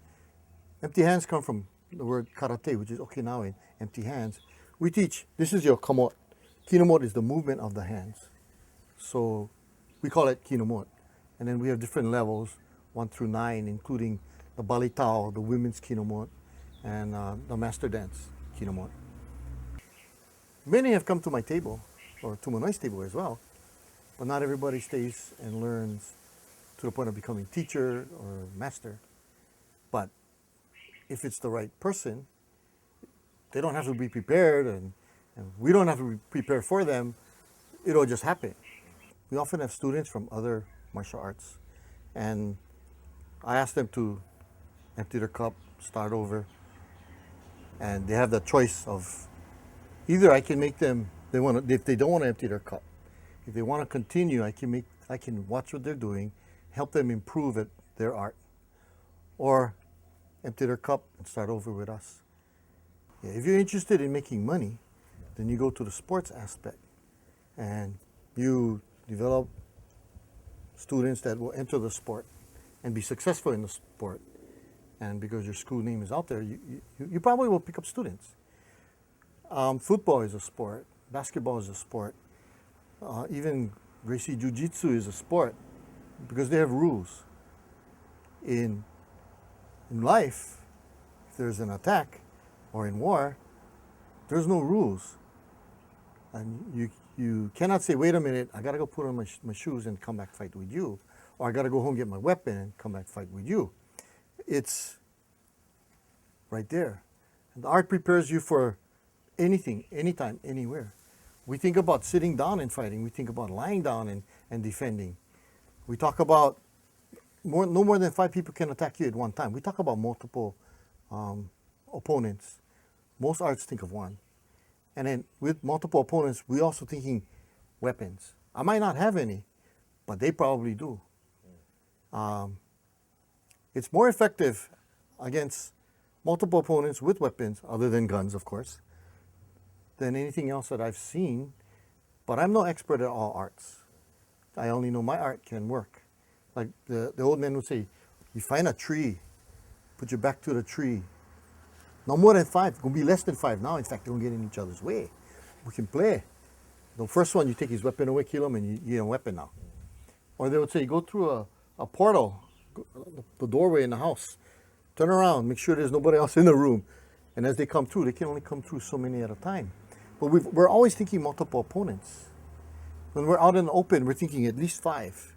Empty hands come from the word karate, which is Okinawan, empty hands. We teach, this is your kamot. Kinomot is the movement of the hands. So we call it kinomot. And then we have different levels, 1 through 9, including the balitao, the women's kinomot, and the master dance kinomot. Many have come to my table, or to Manoy's table as well, but not everybody stays and learns to the point of becoming teacher or master. But if it's the right person, they don't have to be prepared, and we don't have to be prepared for them. It'll just happen. We often have students from other martial arts, and I ask them to empty their cup, start over, and they have the choice of either I can make them, if they don't want to empty their cup, if they want to continue, I can watch what they're doing, help them improve at their art, or empty their cup and start over with us. Yeah, if you're interested in making money, then you go to the sports aspect, and you develop students that will enter the sport and be successful in the sport. And because your school name is out there, you probably will pick up students. Football is a sport. Basketball is a sport. Even Gracie Jiu-Jitsu is a sport because they have rules. In life, if there's an attack or in war, there's no rules. And you cannot say, wait a minute, I gotta go put on my shoes and come back fight with you. Or I gotta go home get my weapon and come back fight with you. It's right there. The art prepares you for anything, anytime, anywhere. We think about sitting down and fighting. We think about lying down and defending. We talk about no more than 5 people can attack you at one time. We talk about multiple opponents. Most arts think of one. And then with multiple opponents, we also thinking weapons. I might not have any, but they probably do. It's more effective against multiple opponents with weapons, other than guns, of course, than anything else that I've seen. But I'm no expert at all arts. I only know my art can work. Like the old man would say, you find a tree, put your back to the tree. No more than 5, it's gonna be less than 5 now. In fact, they don't get in each other's way. We can play. The first one, you take his weapon away, kill him, and you get a weapon now. Or they would say, go through a portal, the doorway in the house, turn around, make sure there's nobody else in the room. And as they come through, they can only come through so many at a time. But we're always thinking multiple opponents. When we're out in the open, we're thinking at least 5.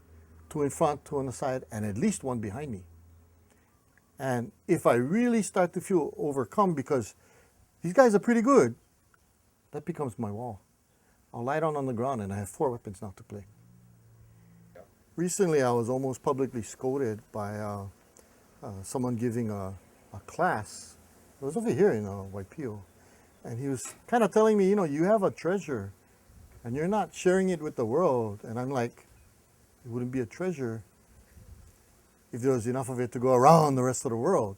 2 in front, 2 on the side, and at least 1 behind me. And if I really start to feel overcome because these guys are pretty good, that becomes my wall. I'll lie down on the ground and I have 4 weapons now to play. Recently, I was almost publicly scolded by someone giving a class. It was over here in Waipio. And he was kind of telling me, you have a treasure and you're not sharing it with the world. And I'm like, it wouldn't be a treasure if there was enough of it to go around the rest of the world.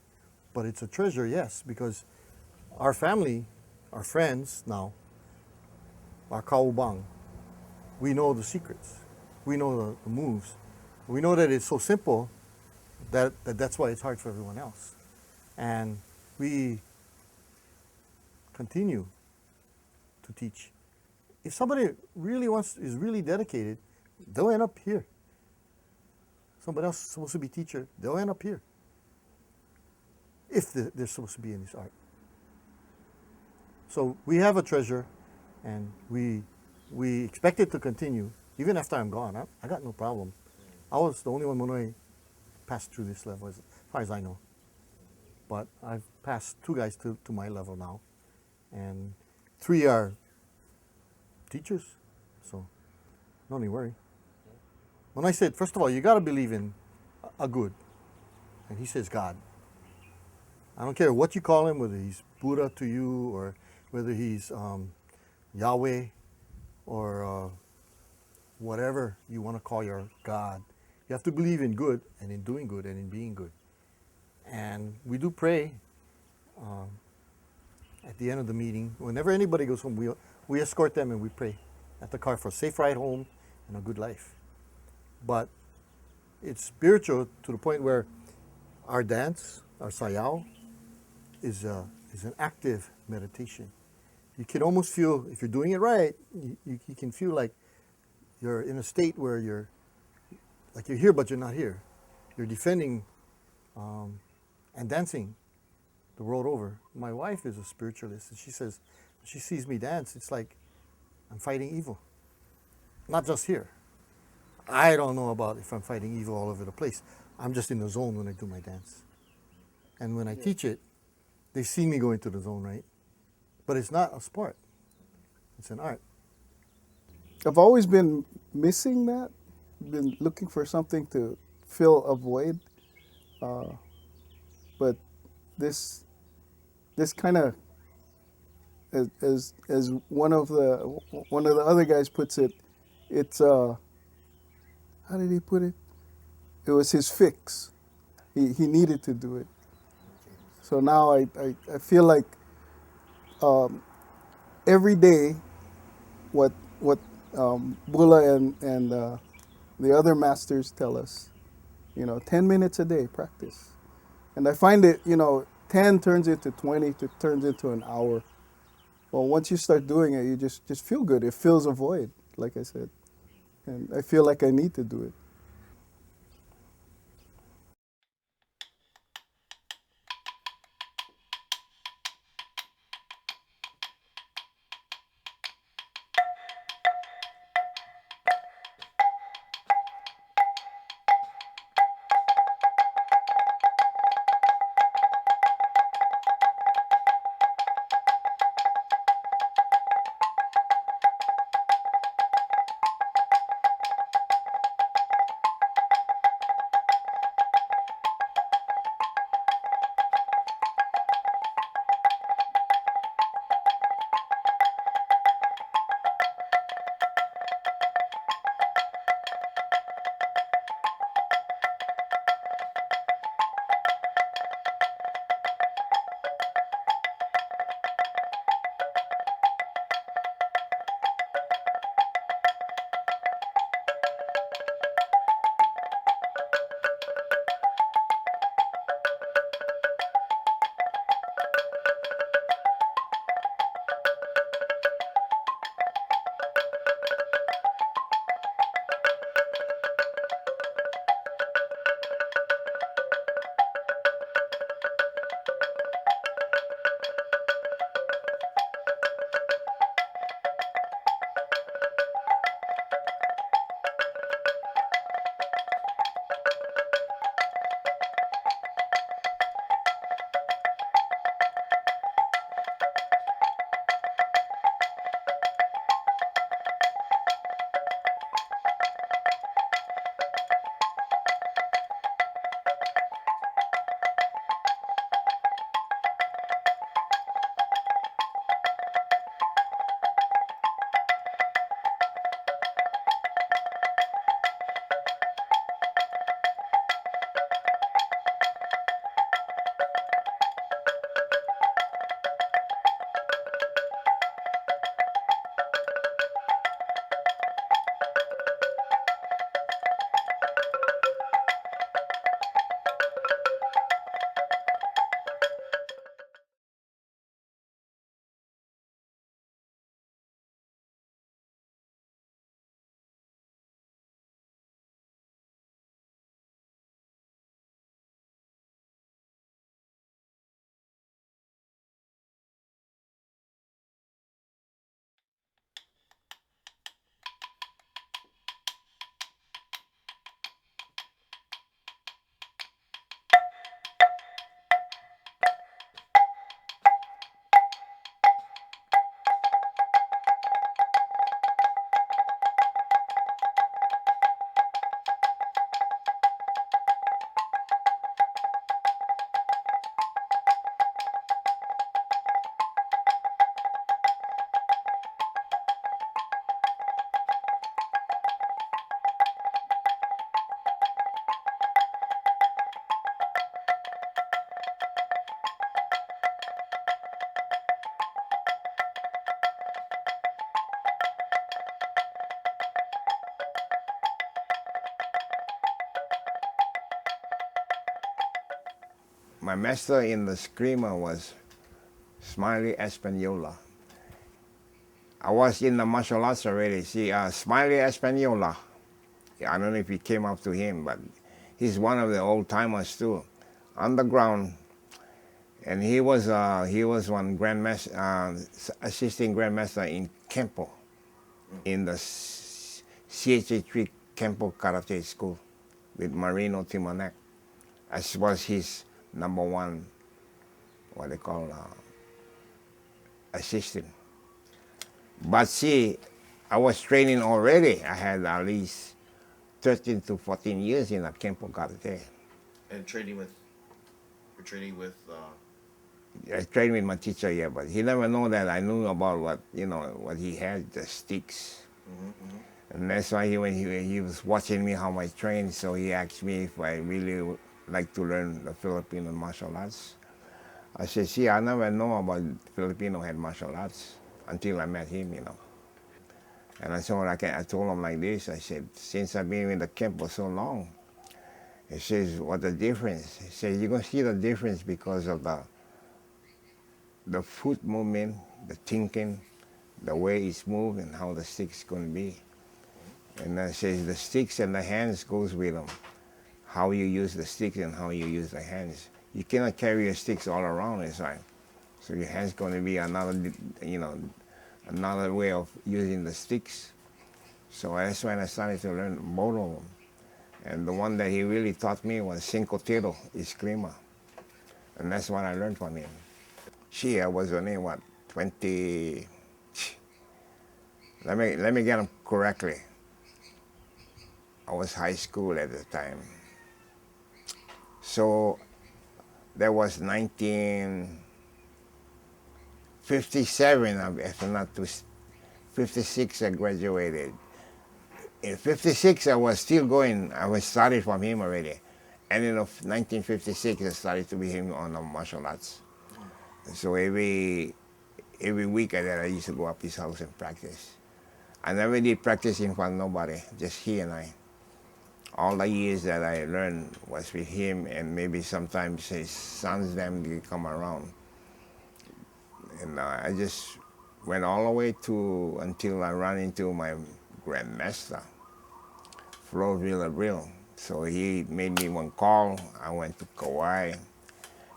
But it's a treasure, yes, because our family, our friends now, our kaubang, we know the secrets. We know the moves. We know that it's so simple that's why it's hard for everyone else. And we continue to teach. If somebody really is really dedicated, they'll end up here. Somebody else is supposed to be teacher, they'll end up here. If they're supposed to be in this art. So we have a treasure, and we expect it to continue. Even after I'm gone, I got no problem. I was the only one Monoe passed through this level, as far as I know. But I've passed 2 guys to my level now. And 3 are teachers, so no need worry. When I said, first of all, you got to believe in a good. And he says God. I don't care what you call him, whether he's Buddha to you or whether he's Yahweh or whatever you want to call your God. You have to believe in good and in doing good and in being good. And we do pray at the end of the meeting. Whenever anybody goes home, we escort them and we pray at the car for a safe ride home and a good life. But it's spiritual to the point where our dance, our sayaw, is an active meditation. You can almost feel, if you're doing it right, you can feel like you're in a state where you're here but you're not here. You're defending and dancing the world over. My wife is a spiritualist, and she says, when she sees me dance, it's like I'm fighting evil. Not just here. I don't know about if I'm fighting evil all over the place. I'm just in the zone when I do my dance. And when I teach it, they see me go into the zone, right? But it's not a sport. It's an art. I've always been missing that, been looking for something to fill a void. But this kind of, as one of the other guys puts it, it's how did he put it? It was his fix. He needed to do it. So now I feel like every day, what Bula and the other masters tell us, 10 minutes a day practice. And I find it, 10 turns into 20, turns into an hour. Well, once you start doing it, you just feel good. It fills a void, like I said. And I feel like I need to do it. my master in the Eskrima was Smiley Espanola. I was in the martial arts already. See, Smiley Espanola. I don't know if he came up to him, but he's one of the old timers too, underground. And he was one grandmaster, assisting grandmaster in Kempo, in the CHA3 Kempo Karate School with Marino Timonek. As was his number one, what they call, assistant. But see, I was training already. I had at least 13 to 14 years in a Kempo Karate. And training with, you're training with, I trained with my teacher, yeah, but he never know that I knew about what, you know, what he had, the sticks. And that's why when he was watching me how I trained, so he asked me if I really like to learn the Filipino martial arts. I said, see, I never know about Filipino had martial arts until I met him, you know. And I told him like this, I said, since I've been in the camp for so long, he says, what the difference? He said, you're going to see the difference because of the foot movement, the thinking, the way it's moved and how the stick's going to be. And I says, the sticks and the hands goes with them. How you use the sticks and how you use the hands. You cannot carry your sticks all around inside. So your hand's going to be another, you know, another way of using the sticks. So that's when I started to learn both of them. And the one that he really taught me was Cinco Tiro, Eskrima. And that's what I learned from him. I was only, what, 20, let me get them correctly. I was high school at the time. So that was 1957, if not to 56, I graduated. In 56, I was still going, I was started from him already. And in 1956, I started to be him on the martial arts. So every week I used to go up his house and practice. I never did practice in front of nobody, just he and I. All the years that I learned was with him, and maybe sometimes his sons, them, they come around. And I just went all the way to, until I ran into my grandmaster, Flo Villabril. So he made me one call. I went to Kauai.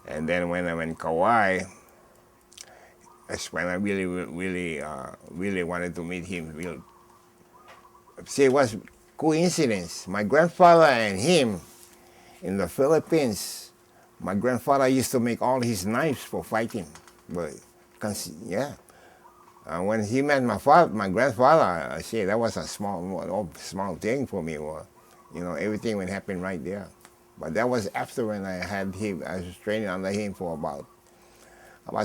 And then when I went Kauai, that's when I really wanted to meet him. See, it was coincidence. My grandfather and him in the Philippines, my grandfather used to make all his knives for fighting. But yeah, when he met my grandfather, I say that was a small thing for me. You know, everything would happen right there. But that was after when I had him. I was training under him for about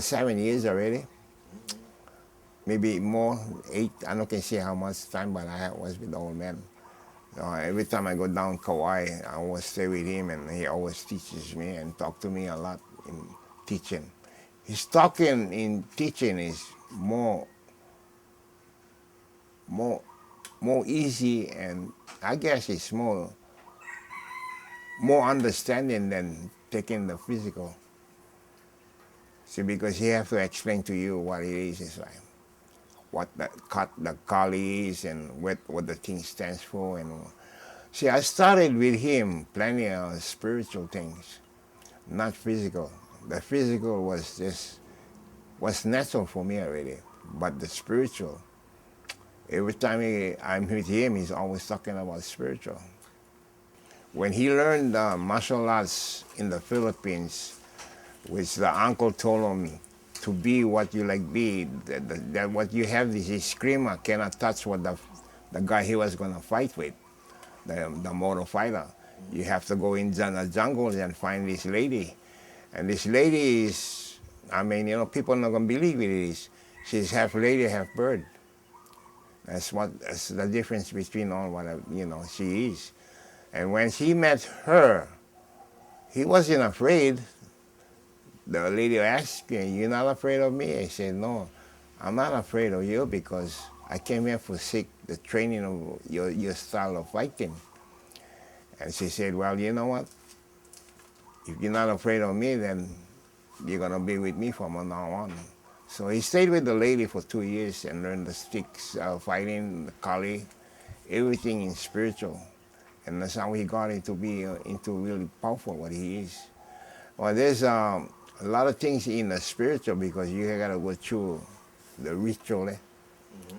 7 years already. Maybe more, 8. I don't can say how much time, but I was with the old man. Every time I go down Kauai, I always stay with him, and he always teaches me and talk to me a lot in teaching. His talking in teaching is more easy, and I guess it's more understanding than taking the physical. See, because he have to explain to you what it is like, what the kali is, and what the thing stands for. And see, I started with him plenty of spiritual things, not physical. The physical was natural for me already, but the spiritual, every time I'm with him, he's always talking about spiritual. When he learned martial arts in the Philippines, which the uncle told him to be what you like be, that what you have, this Eskrima, cannot touch what the guy he was going to fight with, the motor fighter. You have to go in the jungle and find this lady. And this lady is, I mean, you know, people are not going to believe it is. She's half lady, half bird. That's the difference between all what, you know, she is. And when he met her, he wasn't afraid. The lady asked me, "You're not afraid of me?" I said, "No, I'm not afraid of you because I came here for the training of your style of fighting." And she said, "Well, you know what? if you're not afraid of me, then you're gonna be with me from now on. So he stayed with the lady for 2 years and learned the sticks, fighting, the kali, everything in spiritual. And that's how he got into really powerful what he is. Well, there's a lot of things in the spiritual because you gotta go through the ritual.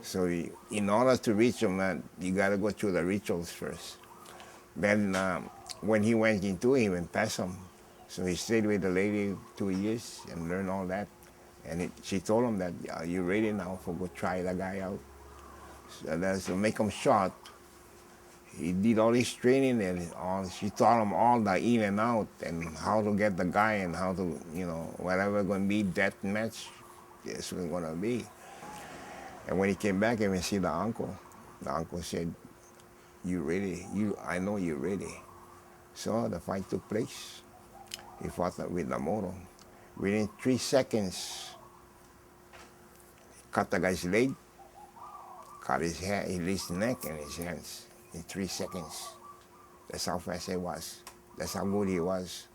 So in order to reach them, you gotta go through the rituals first. Then when he went into it, he went past them. So he stayed with the lady 2 years and learned all that. And she told him that, are you ready now for go try the guy out? So that's to make him short. He did all his training and she taught him all the in and out and how to get the guy and how to, whatever going to be death match, it's going to be. And when he came back and we see the uncle said, you ready? I know you're ready. So the fight took place. He fought with the motor. Within 3 seconds, cut the guy's leg, cut his neck and his hands in 3 seconds. That's how fast he was. That's how good he was.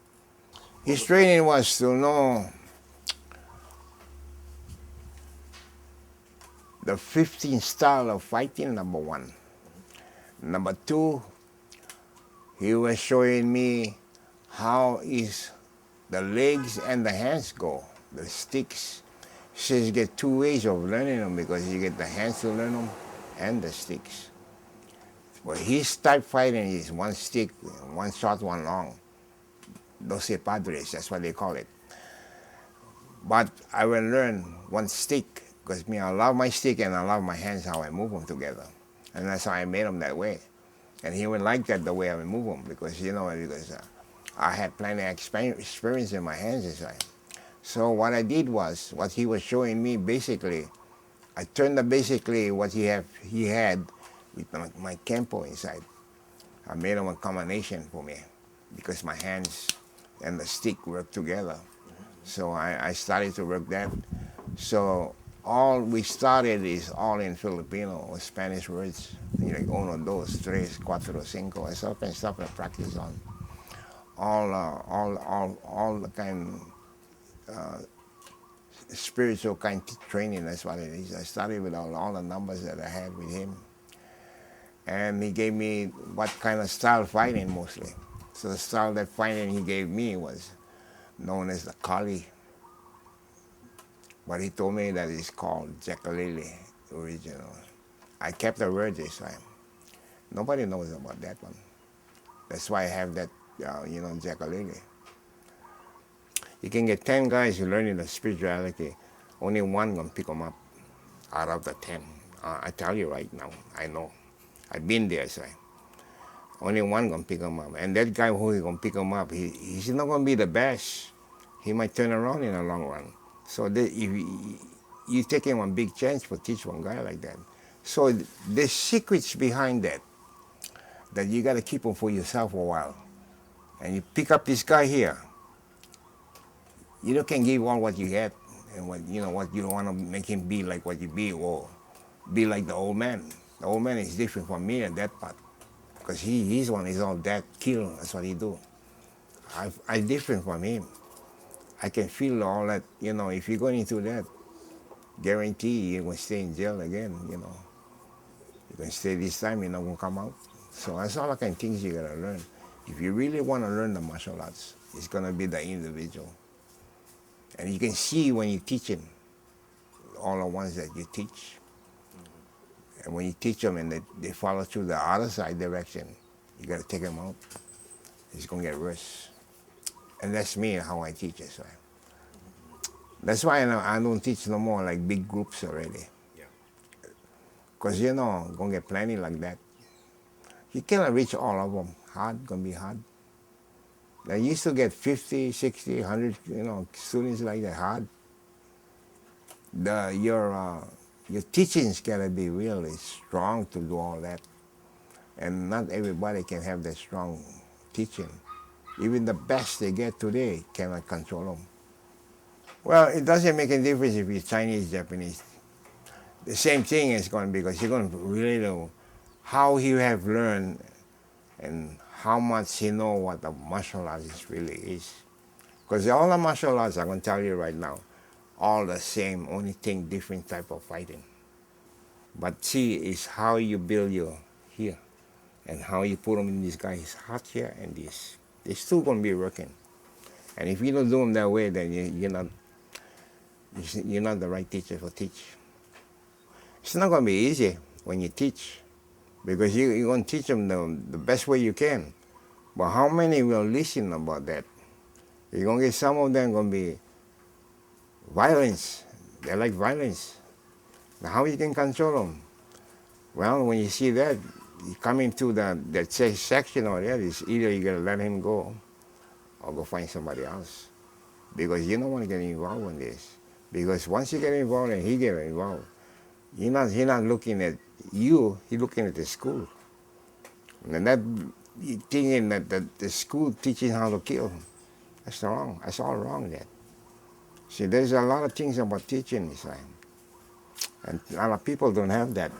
His training was to know the 15 style of fighting, number 1. Number 2, he was showing me how the legs and the hands go, the sticks. He says you get 2 ways of learning them because you get the hands to learn them and the sticks. Well, his type fighting is 1 stick, 1 short, 1 long. Doce padres, that's what they call it. But I will learn 1 stick because I love my stick and I love my hands, how I move them together. And that's how I made them that way. And he would like that the way I would move them because, I had plenty of experience in my hands inside. So what I did was, what he was showing me basically, I turned basically what he had with my Kempo inside. I made him a combination for me because my hands and the stick work together. So I started to work that. So all we started is all in Filipino or Spanish words, like uno, dos, tres, cuatro, cinco. I stop and practice on all the kind spiritual kind of training. That's what it is. I started with all the numbers that I had with him, and he gave me what kind of style fighting mostly. So the style that fighting he gave me was known as the Kali. But he told me that it's called Tjakalele, original. I kept the word this time. Nobody knows about that one. That's why I have that, Tjakalele. You can get 10 guys learning the spirituality. Only 1 gonna pick them up out of the 10. I tell you right now, I know. I've been there, so only 1 gonna pick them up. And that guy who is gonna pick them up, he's not gonna be the best. He might turn around in the long run. So if you're taking 1 big chance for teach 1 guy like that. So there's secrets behind that you got to keep them for yourself a while. And you pick up this guy here. You can give all what you get and what you don't want to make him be like what you be or be like the old man. The old man is different from me in that part because he's one is all that kill. That's what he do. I'm different from him. I can feel all that, if you're going into that, guarantee you're going to stay in jail again, You're going to stay this time, you're not going to come out. So that's all the kind of things you got to learn. If you really want to learn the martial arts, it's going to be the individual. And you can see when you're teaching, all the ones that you teach. And when you teach them and they follow through the other side direction, you got to take them out. It's going to get worse. And that's me, how I teach it. So that's why I don't teach no more like big groups already. Because, going to get plenty like that. You cannot reach all of them. Going to be hard. I used to get 50, 60, 100, students like that, hard. Your teachings got to be really strong to do all that. And not everybody can have that strong teaching. Even the best they get today cannot control them. Well, it doesn't make a difference if you're Chinese, Japanese. The same thing is going to be because you're going to really know how you have learned and how much he know what the martial arts really is. Because all the martial arts, I'm going to tell you right now, all the same, only thing different type of fighting. But see, is how you build your here and how you put them in this guy's heart here and this. They're still going to be working. And if you don't do them that way, then you're not the right teacher for teach. It's not going to be easy when you teach because you're going to teach them the best way you can. But how many will listen about that? You're going to get some of them going to be violence. They like violence. Now how you can control them? Well, when you see that, you come into that section or that, it's either you got to let him go or go find somebody else. Because you don't want to get involved in this. Because once you get involved and he gets involved, he's not looking at you, he's looking at the school. And that thinking that the school teaching how to kill, that's wrong. That's all wrong there. See, there's a lot of things about teaching this time. And a lot of people don't have that.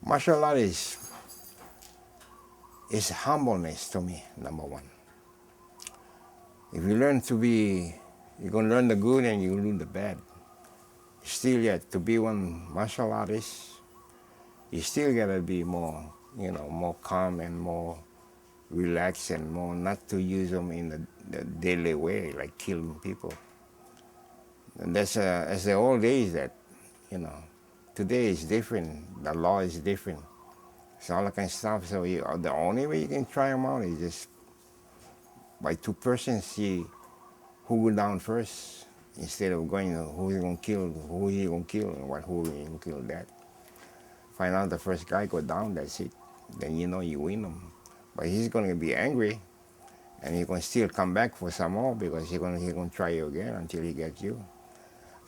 Martial art is humbleness to me, number one. If you learn to be, you're going to learn the good and you learn the bad. Still yet, to be one martial artist, you still got to be more, more calm and more relaxed and more not to use them in the daily way, like killing people. And that's the old days that, today is different. The law is different. So all that kind of stuff. So the only way you can try them out is just by two persons see who go down first instead of going who he gonna kill, and who he gonna kill that. Find out the first guy go down, that's it. Then you win him. But he's gonna be angry and he's gonna still come back for some more because he's gonna try you again until he gets you.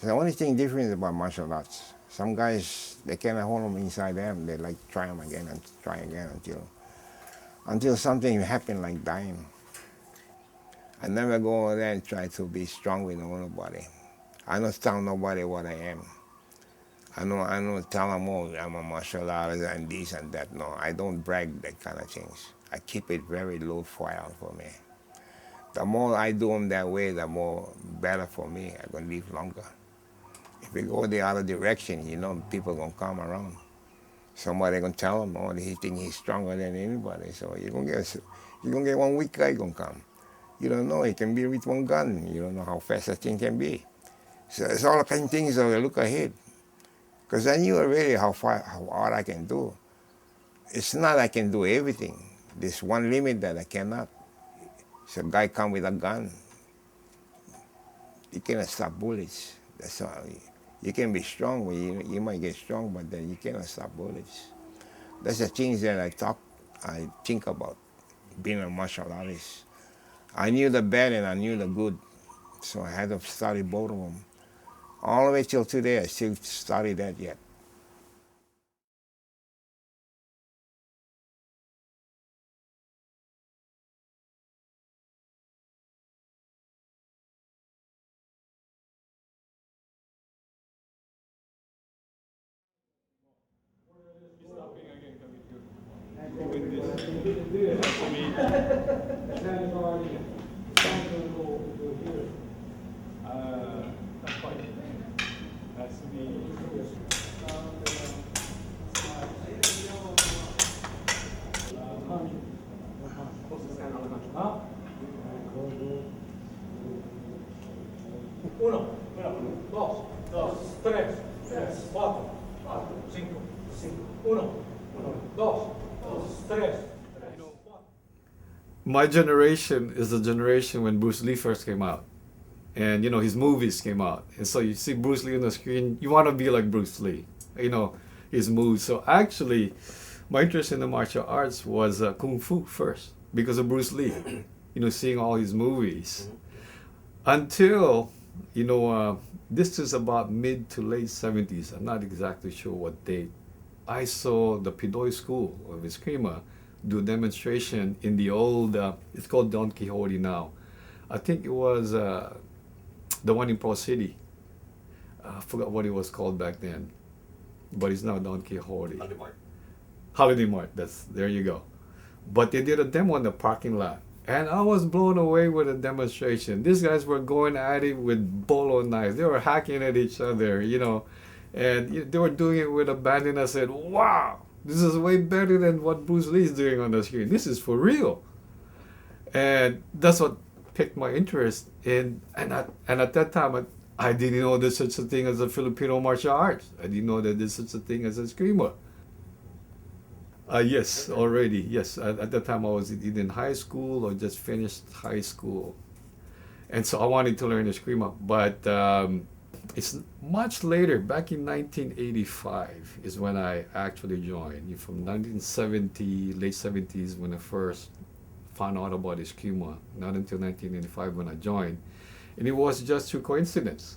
So the only thing different about martial arts. Some guys, they cannot hold them inside them. They like try them again and try again until something happens like dying. I never go over there and try to be strong with nobody. I don't tell nobody what I am. I don't tell them, oh, I'm a martial artist and this and that. No, I don't brag that kind of things. I keep it very low profile for me. The more I do them that way, the more better for me. I'm going to live longer. If we go the other direction, people going to come around. Somebody going to tell him, oh, he think he's stronger than anybody. So you're going to get one weak guy going to come. You don't know, he can be with one gun. You don't know how fast that thing can be. So it's all the kind of things that we look ahead. Because I knew already how hard I can do. It's not I can do everything. There's one limit that I cannot. So a guy come with a gun. You cannot stop bullets. That's all. You can be strong, you might get strong, but then you cannot stop bullets. That's the things that I think about being a martial artist. I knew the bad and I knew the good, so I had to study both of them. All the way till today, I still study that yet. Uno, dos, tres, cuatro, cinco. Uno, dos, tres. My generation is the generation when Bruce Lee first came out. And, his movies came out. And so you see Bruce Lee on the screen, you want to be like Bruce Lee, his moves. So actually, my interest in the martial arts was Kung Fu first because of Bruce Lee, seeing all his movies. Until, this is about mid to late 70s. I'm not exactly sure what date. I saw the Pinoy school of Eskrima do a demonstration in the old, it's called Don Quixote now. I think it was the one in Pro City. I forgot what it was called back then, but it's now Don Quixote. Holiday Mart, there you go. But they did a demo in the parking lot. And I was blown away with the demonstration. These guys were going at it with bolo knives. They were hacking at each other, you know. And they were doing it with abandon. I said, wow, this is way better than what Bruce Lee is doing on the screen. This is for real. And that's what piqued my interest. And at that time, I didn't know there's such a thing as a Filipino martial arts. I didn't know that there's such a thing as Eskrima. Yes, already, yes. At that time, I was either in high school or just finished high school. And so I wanted to learn Eskrima. But it's much later, back in 1985, is when I actually joined. From 1970, late 70s, when I first found out about Eskrima, not until 1985 when I joined. And it was just through coincidence.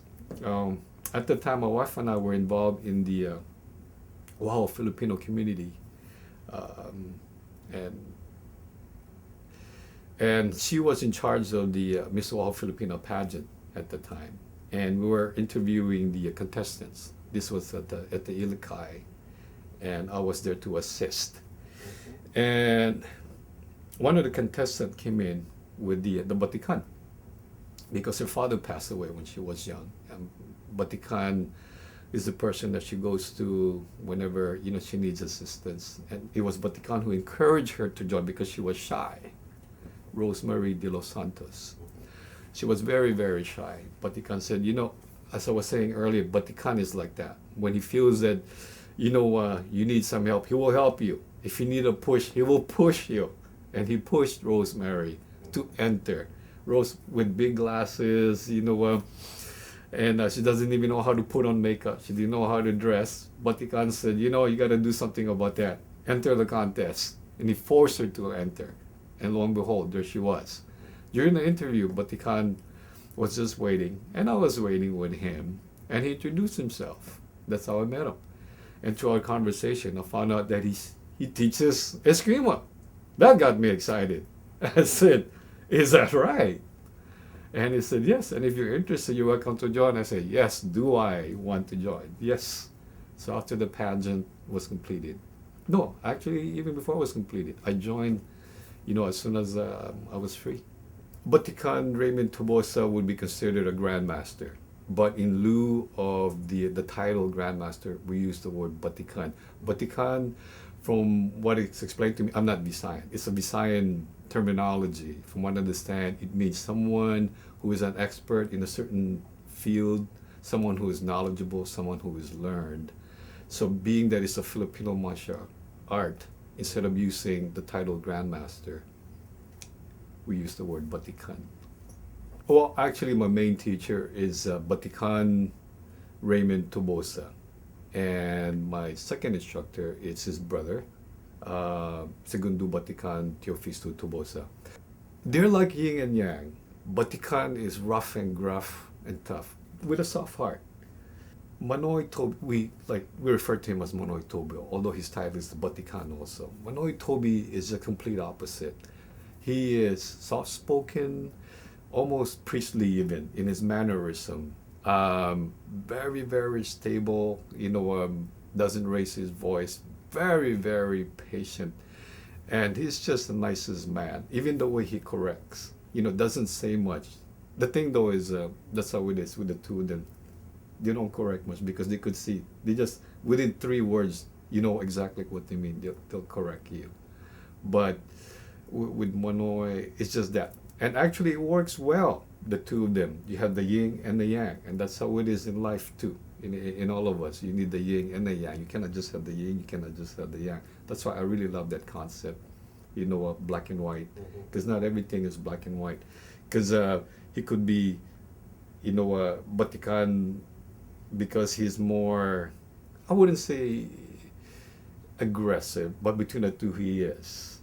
At the time, my wife and I were involved in the Wow Filipino community. And she was in charge of the Miss Wow Filipino pageant at the time. And we were interviewing the contestants. This was at the Ilocay, and I was there to assist. And one of the contestants came in with the Batikan, because her father passed away when she was young. Batikan is the person that she goes to whenever she needs assistance. And it was Batikan who encouraged her to join because she was shy. Rosemary de los Santos. She was very, very shy. Batikan said, as I was saying earlier, Batikan is like that. When he feels that, you need some help, he will help you. If you need a push, he will push you. And he pushed Rosemary to enter. Rose with big glasses, and she doesn't even know how to put on makeup. She didn't know how to dress. Batikan said, you got to do something about that. Enter the contest. And he forced her to enter. And lo and behold, there she was. During the interview, Batikan was just waiting. And I was waiting with him. And he introduced himself. That's how I met him. And through our conversation, I found out that he teaches Eskrima. That got me excited. I said, is that right? And he said, yes. And if you're interested, you're welcome to join. I said, yes. Do I want to join? Yes. So after the pageant was completed. No, actually, even before it was completed, I joined, as soon as I was free. Batikan Raymond Tobosa would be considered a grandmaster. But in lieu of the title grandmaster, we use the word Batikan. Batikan, from what it's explained to me, I'm not Visayan. It's a Visayan terminology. From what I understand, it means someone who is an expert in a certain field, someone who is knowledgeable, someone who is learned. So being that it's a Filipino martial art, instead of using the title grandmaster, we use the word Batikan. Well, actually, my main teacher is Batikan Raymond Tobosa. And my second instructor is his brother, Segundo Batikan Teofisto Tobosa. They're like yin and yang. Batikan is rough and gruff and tough, with a soft heart. Manoy Toby, we refer to him as Manoy Toby, although his title is Batikan also. Manoy Toby is the complete opposite. He is soft-spoken, almost priestly even in his mannerism. Very, very stable, doesn't raise his voice, very, very patient. And he's just the nicest man, even the way he corrects, doesn't say much. The thing though is, that's how it is with the two of them. They don't correct much because they could see, they just, within 3 words, you know exactly what they mean, they'll correct you. But with Manoy, it's just that. And actually it works well, the two of them. You have the yin and the yang, and that's how it is in life too. In all of us, you need the yin and the yang. You cannot just have the yin, you cannot just have the yang. That's why I really love that concept, black and white, because not everything is black and white. Because he could be, Batikan, because he's more, I wouldn't say aggressive, but between the two he is.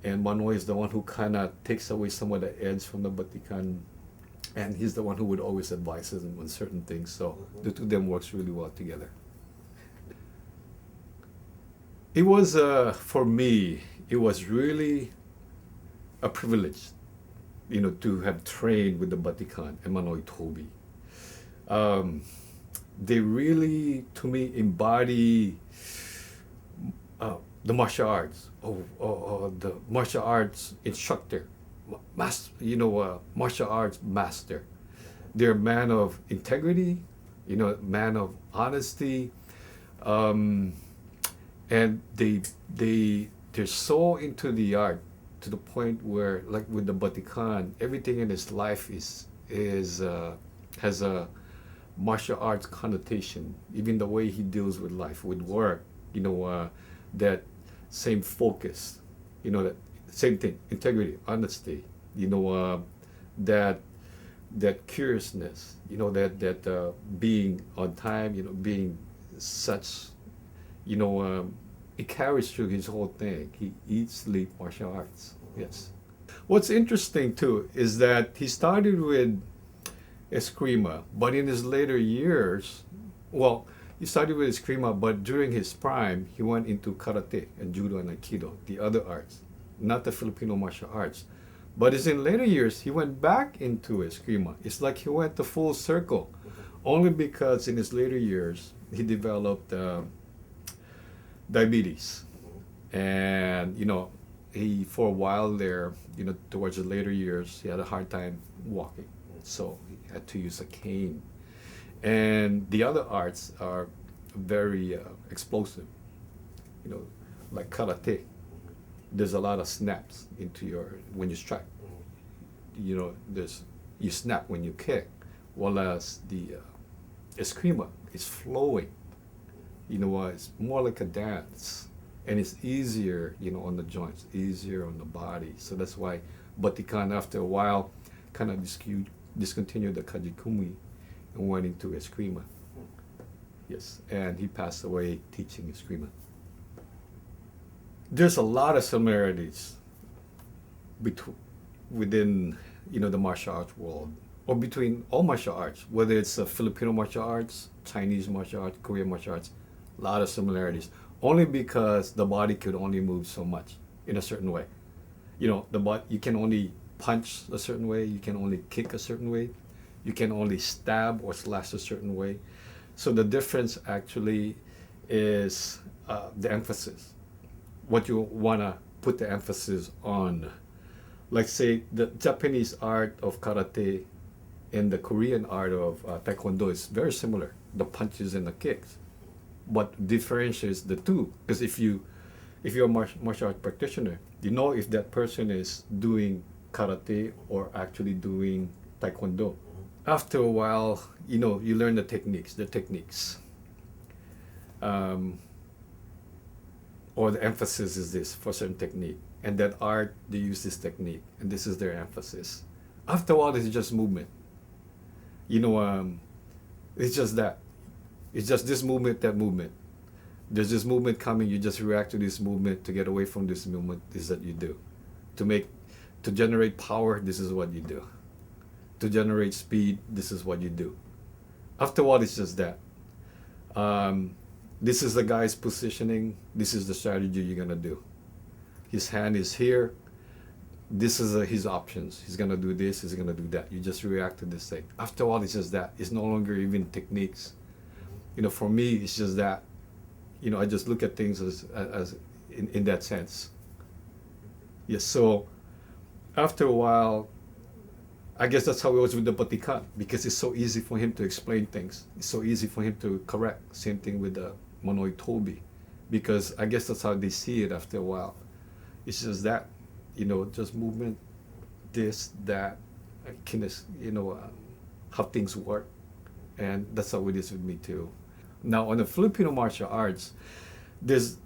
And Manoy is the one who kind of takes away some of the edge from the Batikan, and he's the one who would always advise him on certain things. So the two of them works really well together. It was, for me, it was really a privilege, to have trained with the Batikan and Manoy Toby. They really, to me, embody the martial arts, the martial arts instructor, martial arts master. They're a man of integrity, man of honesty, and they're so into the art to the point where, like with the Batikan, everything in his life has a martial arts connotation. Even the way he deals with life, with work, that same focus, that same thing, integrity, honesty, that curiousness, that being on time, being such, it carries through his whole thing. He eats, sleep, martial arts. Yes. What's interesting too is that he started with Eskrima, but in his later years, he started with Eskrima, but during his prime, he went into karate and judo and aikido, the other arts, not the Filipino martial arts. But it's in later years, he went back into Eskrima. It's like he went the full circle, only because in his later years, he developed diabetes. And, he, for a while there, towards the later years, he had a hard time walking. So he had to use a cane. And the other arts are very explosive, like karate. There's a lot of snaps when you strike. You snap when you kick, whereas the Eskrima is flowing. It's more like a dance, and it's easier, on the joints, easier on the body. So that's why Batikan, after a while, kind of discontinued the Kajikumi and went into Eskrima. Yes, and he passed away teaching Eskrima. There's a lot of similarities within, the martial arts world, or between all martial arts, whether it's Filipino martial arts, Chinese martial arts, Korean martial arts, a lot of similarities. Only because the body could only move so much in a certain way. You can only punch a certain way, you can only kick a certain way, you can only stab or slash a certain way. So the difference actually is the emphasis. What you want to put the emphasis on. Like say the Japanese art of karate and the Korean art of taekwondo is very similar, the punches and the kicks. What differentiates the two, because if you're a martial arts practitioner, you know if that person is doing karate or actually doing taekwondo. After a while, you learn the techniques. Or the emphasis is this for a certain technique. And that art, they use this technique, and this is their emphasis. After a while, it's just movement. It's just that. It's just this movement, that movement. There's this movement coming, you just react to this movement. To get away from this movement, this is what you do. To generate power, this is what you do. To generate speed, this is what you do. After a while, it's just that. This is the guy's positioning. This is the strategy you're gonna do. His hand is here. This is his options. He's gonna do this, he's gonna do that. You just react to this thing. After a while, it's just that. It's no longer even techniques. For me, it's just that. I just look at things as in that sense. Yes, so after a while, I guess that's how it was with the Batikan, because it's so easy for him to explain things. It's so easy for him to correct. Same thing with the Manoy Toby, because I guess that's how they see it after a while. It's just that, just movement, this, that, how things work. And that's how it is with me too. Now, on the Filipino martial arts, there's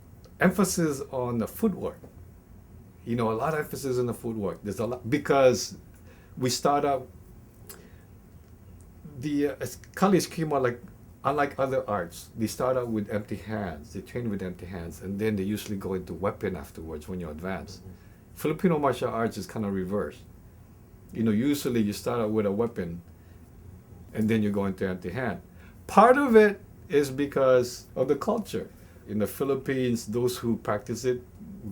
emphasis on the footwork. A lot of emphasis on the footwork. There's a lot, because we start out, the Kali Eskrima, unlike other arts, they start out with empty hands. They train with empty hands, and then they usually go into weapon afterwards when you advance. Filipino martial arts is kind of reversed. Usually you start out with a weapon, and then you go into empty hand. Part of it is because of the culture. In the Philippines, those who practice it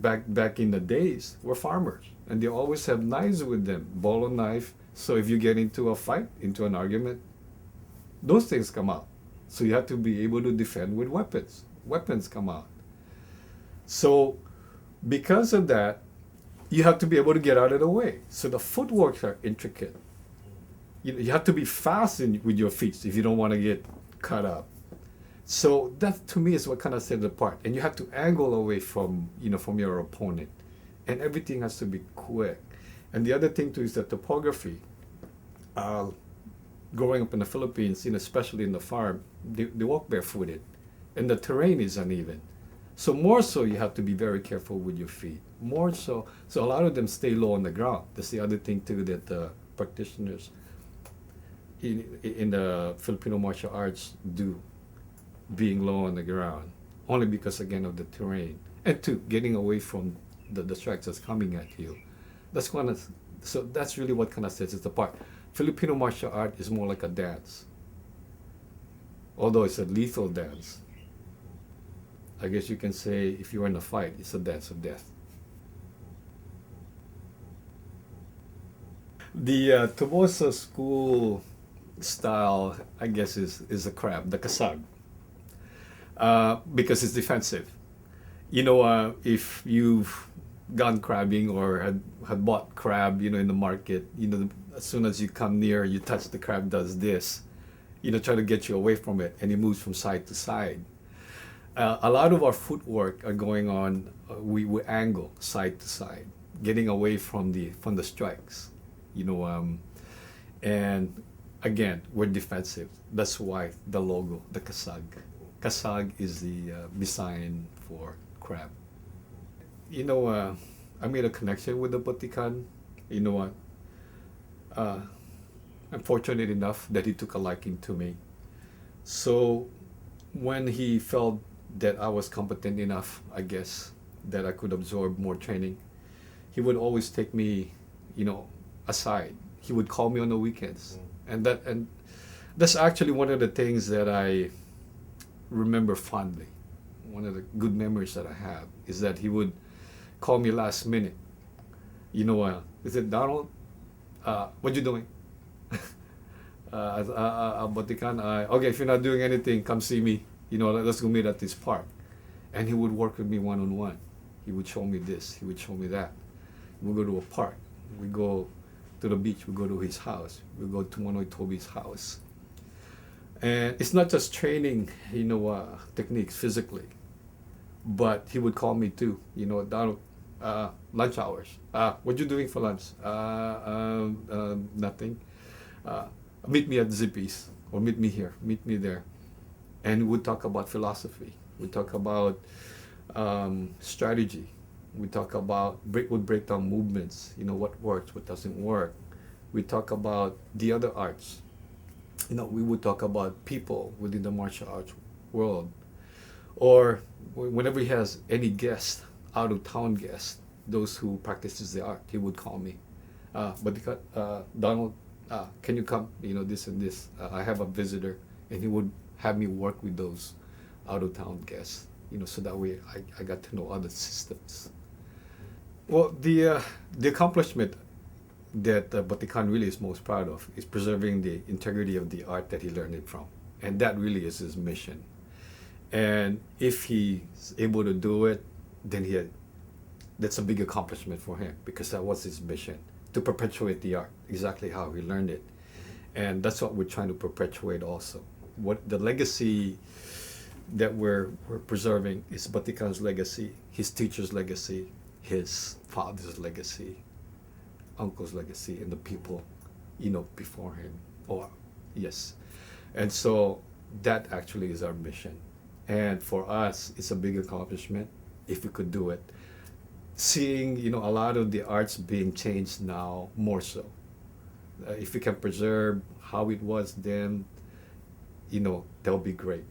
back in the days were farmers, and they always have knives with them, ball and knife. So if you get into a fight, into an argument, those things come out. So you have to be able to defend with weapons. Weapons come out. So because of that, you have to be able to get out of the way. So the footwork are intricate. You have to be fast with your feet if you don't want to get cut up. So that to me is what kind of sets it apart. And you have to angle away from from your opponent, and everything has to be quick. And the other thing too is the topography. Growing up in the Philippines, especially in the farm, they walk barefooted, and the terrain is uneven. So more so, you have to be very careful with your feet. More so, a lot of them stay low on the ground. That's the other thing too that the practitioners in the Filipino martial arts do, being low on the ground, only because again of the terrain, and two, getting away from the strikes that's coming at you. So that's really what kind of sets it apart. Filipino martial art is more like a dance, although it's a lethal dance. I guess you can say if you're in a fight, it's a dance of death. The Tobosa school style, I guess, is a crab, the kasag, because it's defensive. If you've gone crabbing or had bought crab, in the market, as soon as you come near, you touch the crab, does this, try to get you away from it, and it moves from side to side. A lot of our footwork are going on. We angle side to side, getting away from the strikes, and again, we're defensive. That's why the logo, the kasag. Kasag is the Bisayan for crab. I made a connection with the Batikan. I'm fortunate enough that he took a liking to me. So when he felt that I was competent enough, I guess, that I could absorb more training, he would always take me, aside. He would call me on the weekends. And that's actually one of the things that I remember fondly. One of the good memories that I have is that he would call me last minute. He said, Donald, what you doing? Batikan, okay, if you're not doing anything, come see me. Let's go meet at this park. And he would work with me one-on-one. He would show me this, he would show me that. We'll go to a park. We go to the beach, we go to his house. We go to Manoy Toby's house. And it's not just training, techniques physically, but he would call me too, Donald, lunch hours. What you doing for lunch? Nothing. Meet me at Zippy's, or meet me here, meet me there. And we'd talk about philosophy. We talk about strategy. We talk about would break down movements. What works, what doesn't work. We talk about the other arts. We would talk about people within the martial arts world. Or whenever he has any guest, out of town guest, those who practices the art, he would call me. Donald, can you come? This and this. I have a visitor, and he would have me work with those out of town guests. So that way I got to know other systems. Well, the accomplishment that Batikan really is most proud of is preserving the integrity of the art that he learned it from, and that really is his mission. And if he's able to do it, then that's a big accomplishment for him, because that was his mission, to perpetuate the art exactly how he learned it. And that's what we're trying to perpetuate also. What the legacy that we're preserving is Batikan's legacy, his teacher's legacy, his father's legacy, uncle's legacy, and the people, before him. Yes. And so that actually is our mission. And for us, it's a big accomplishment if we could do it. Seeing, a lot of the arts being changed now, more so. If we can preserve how it was then, that'll be great.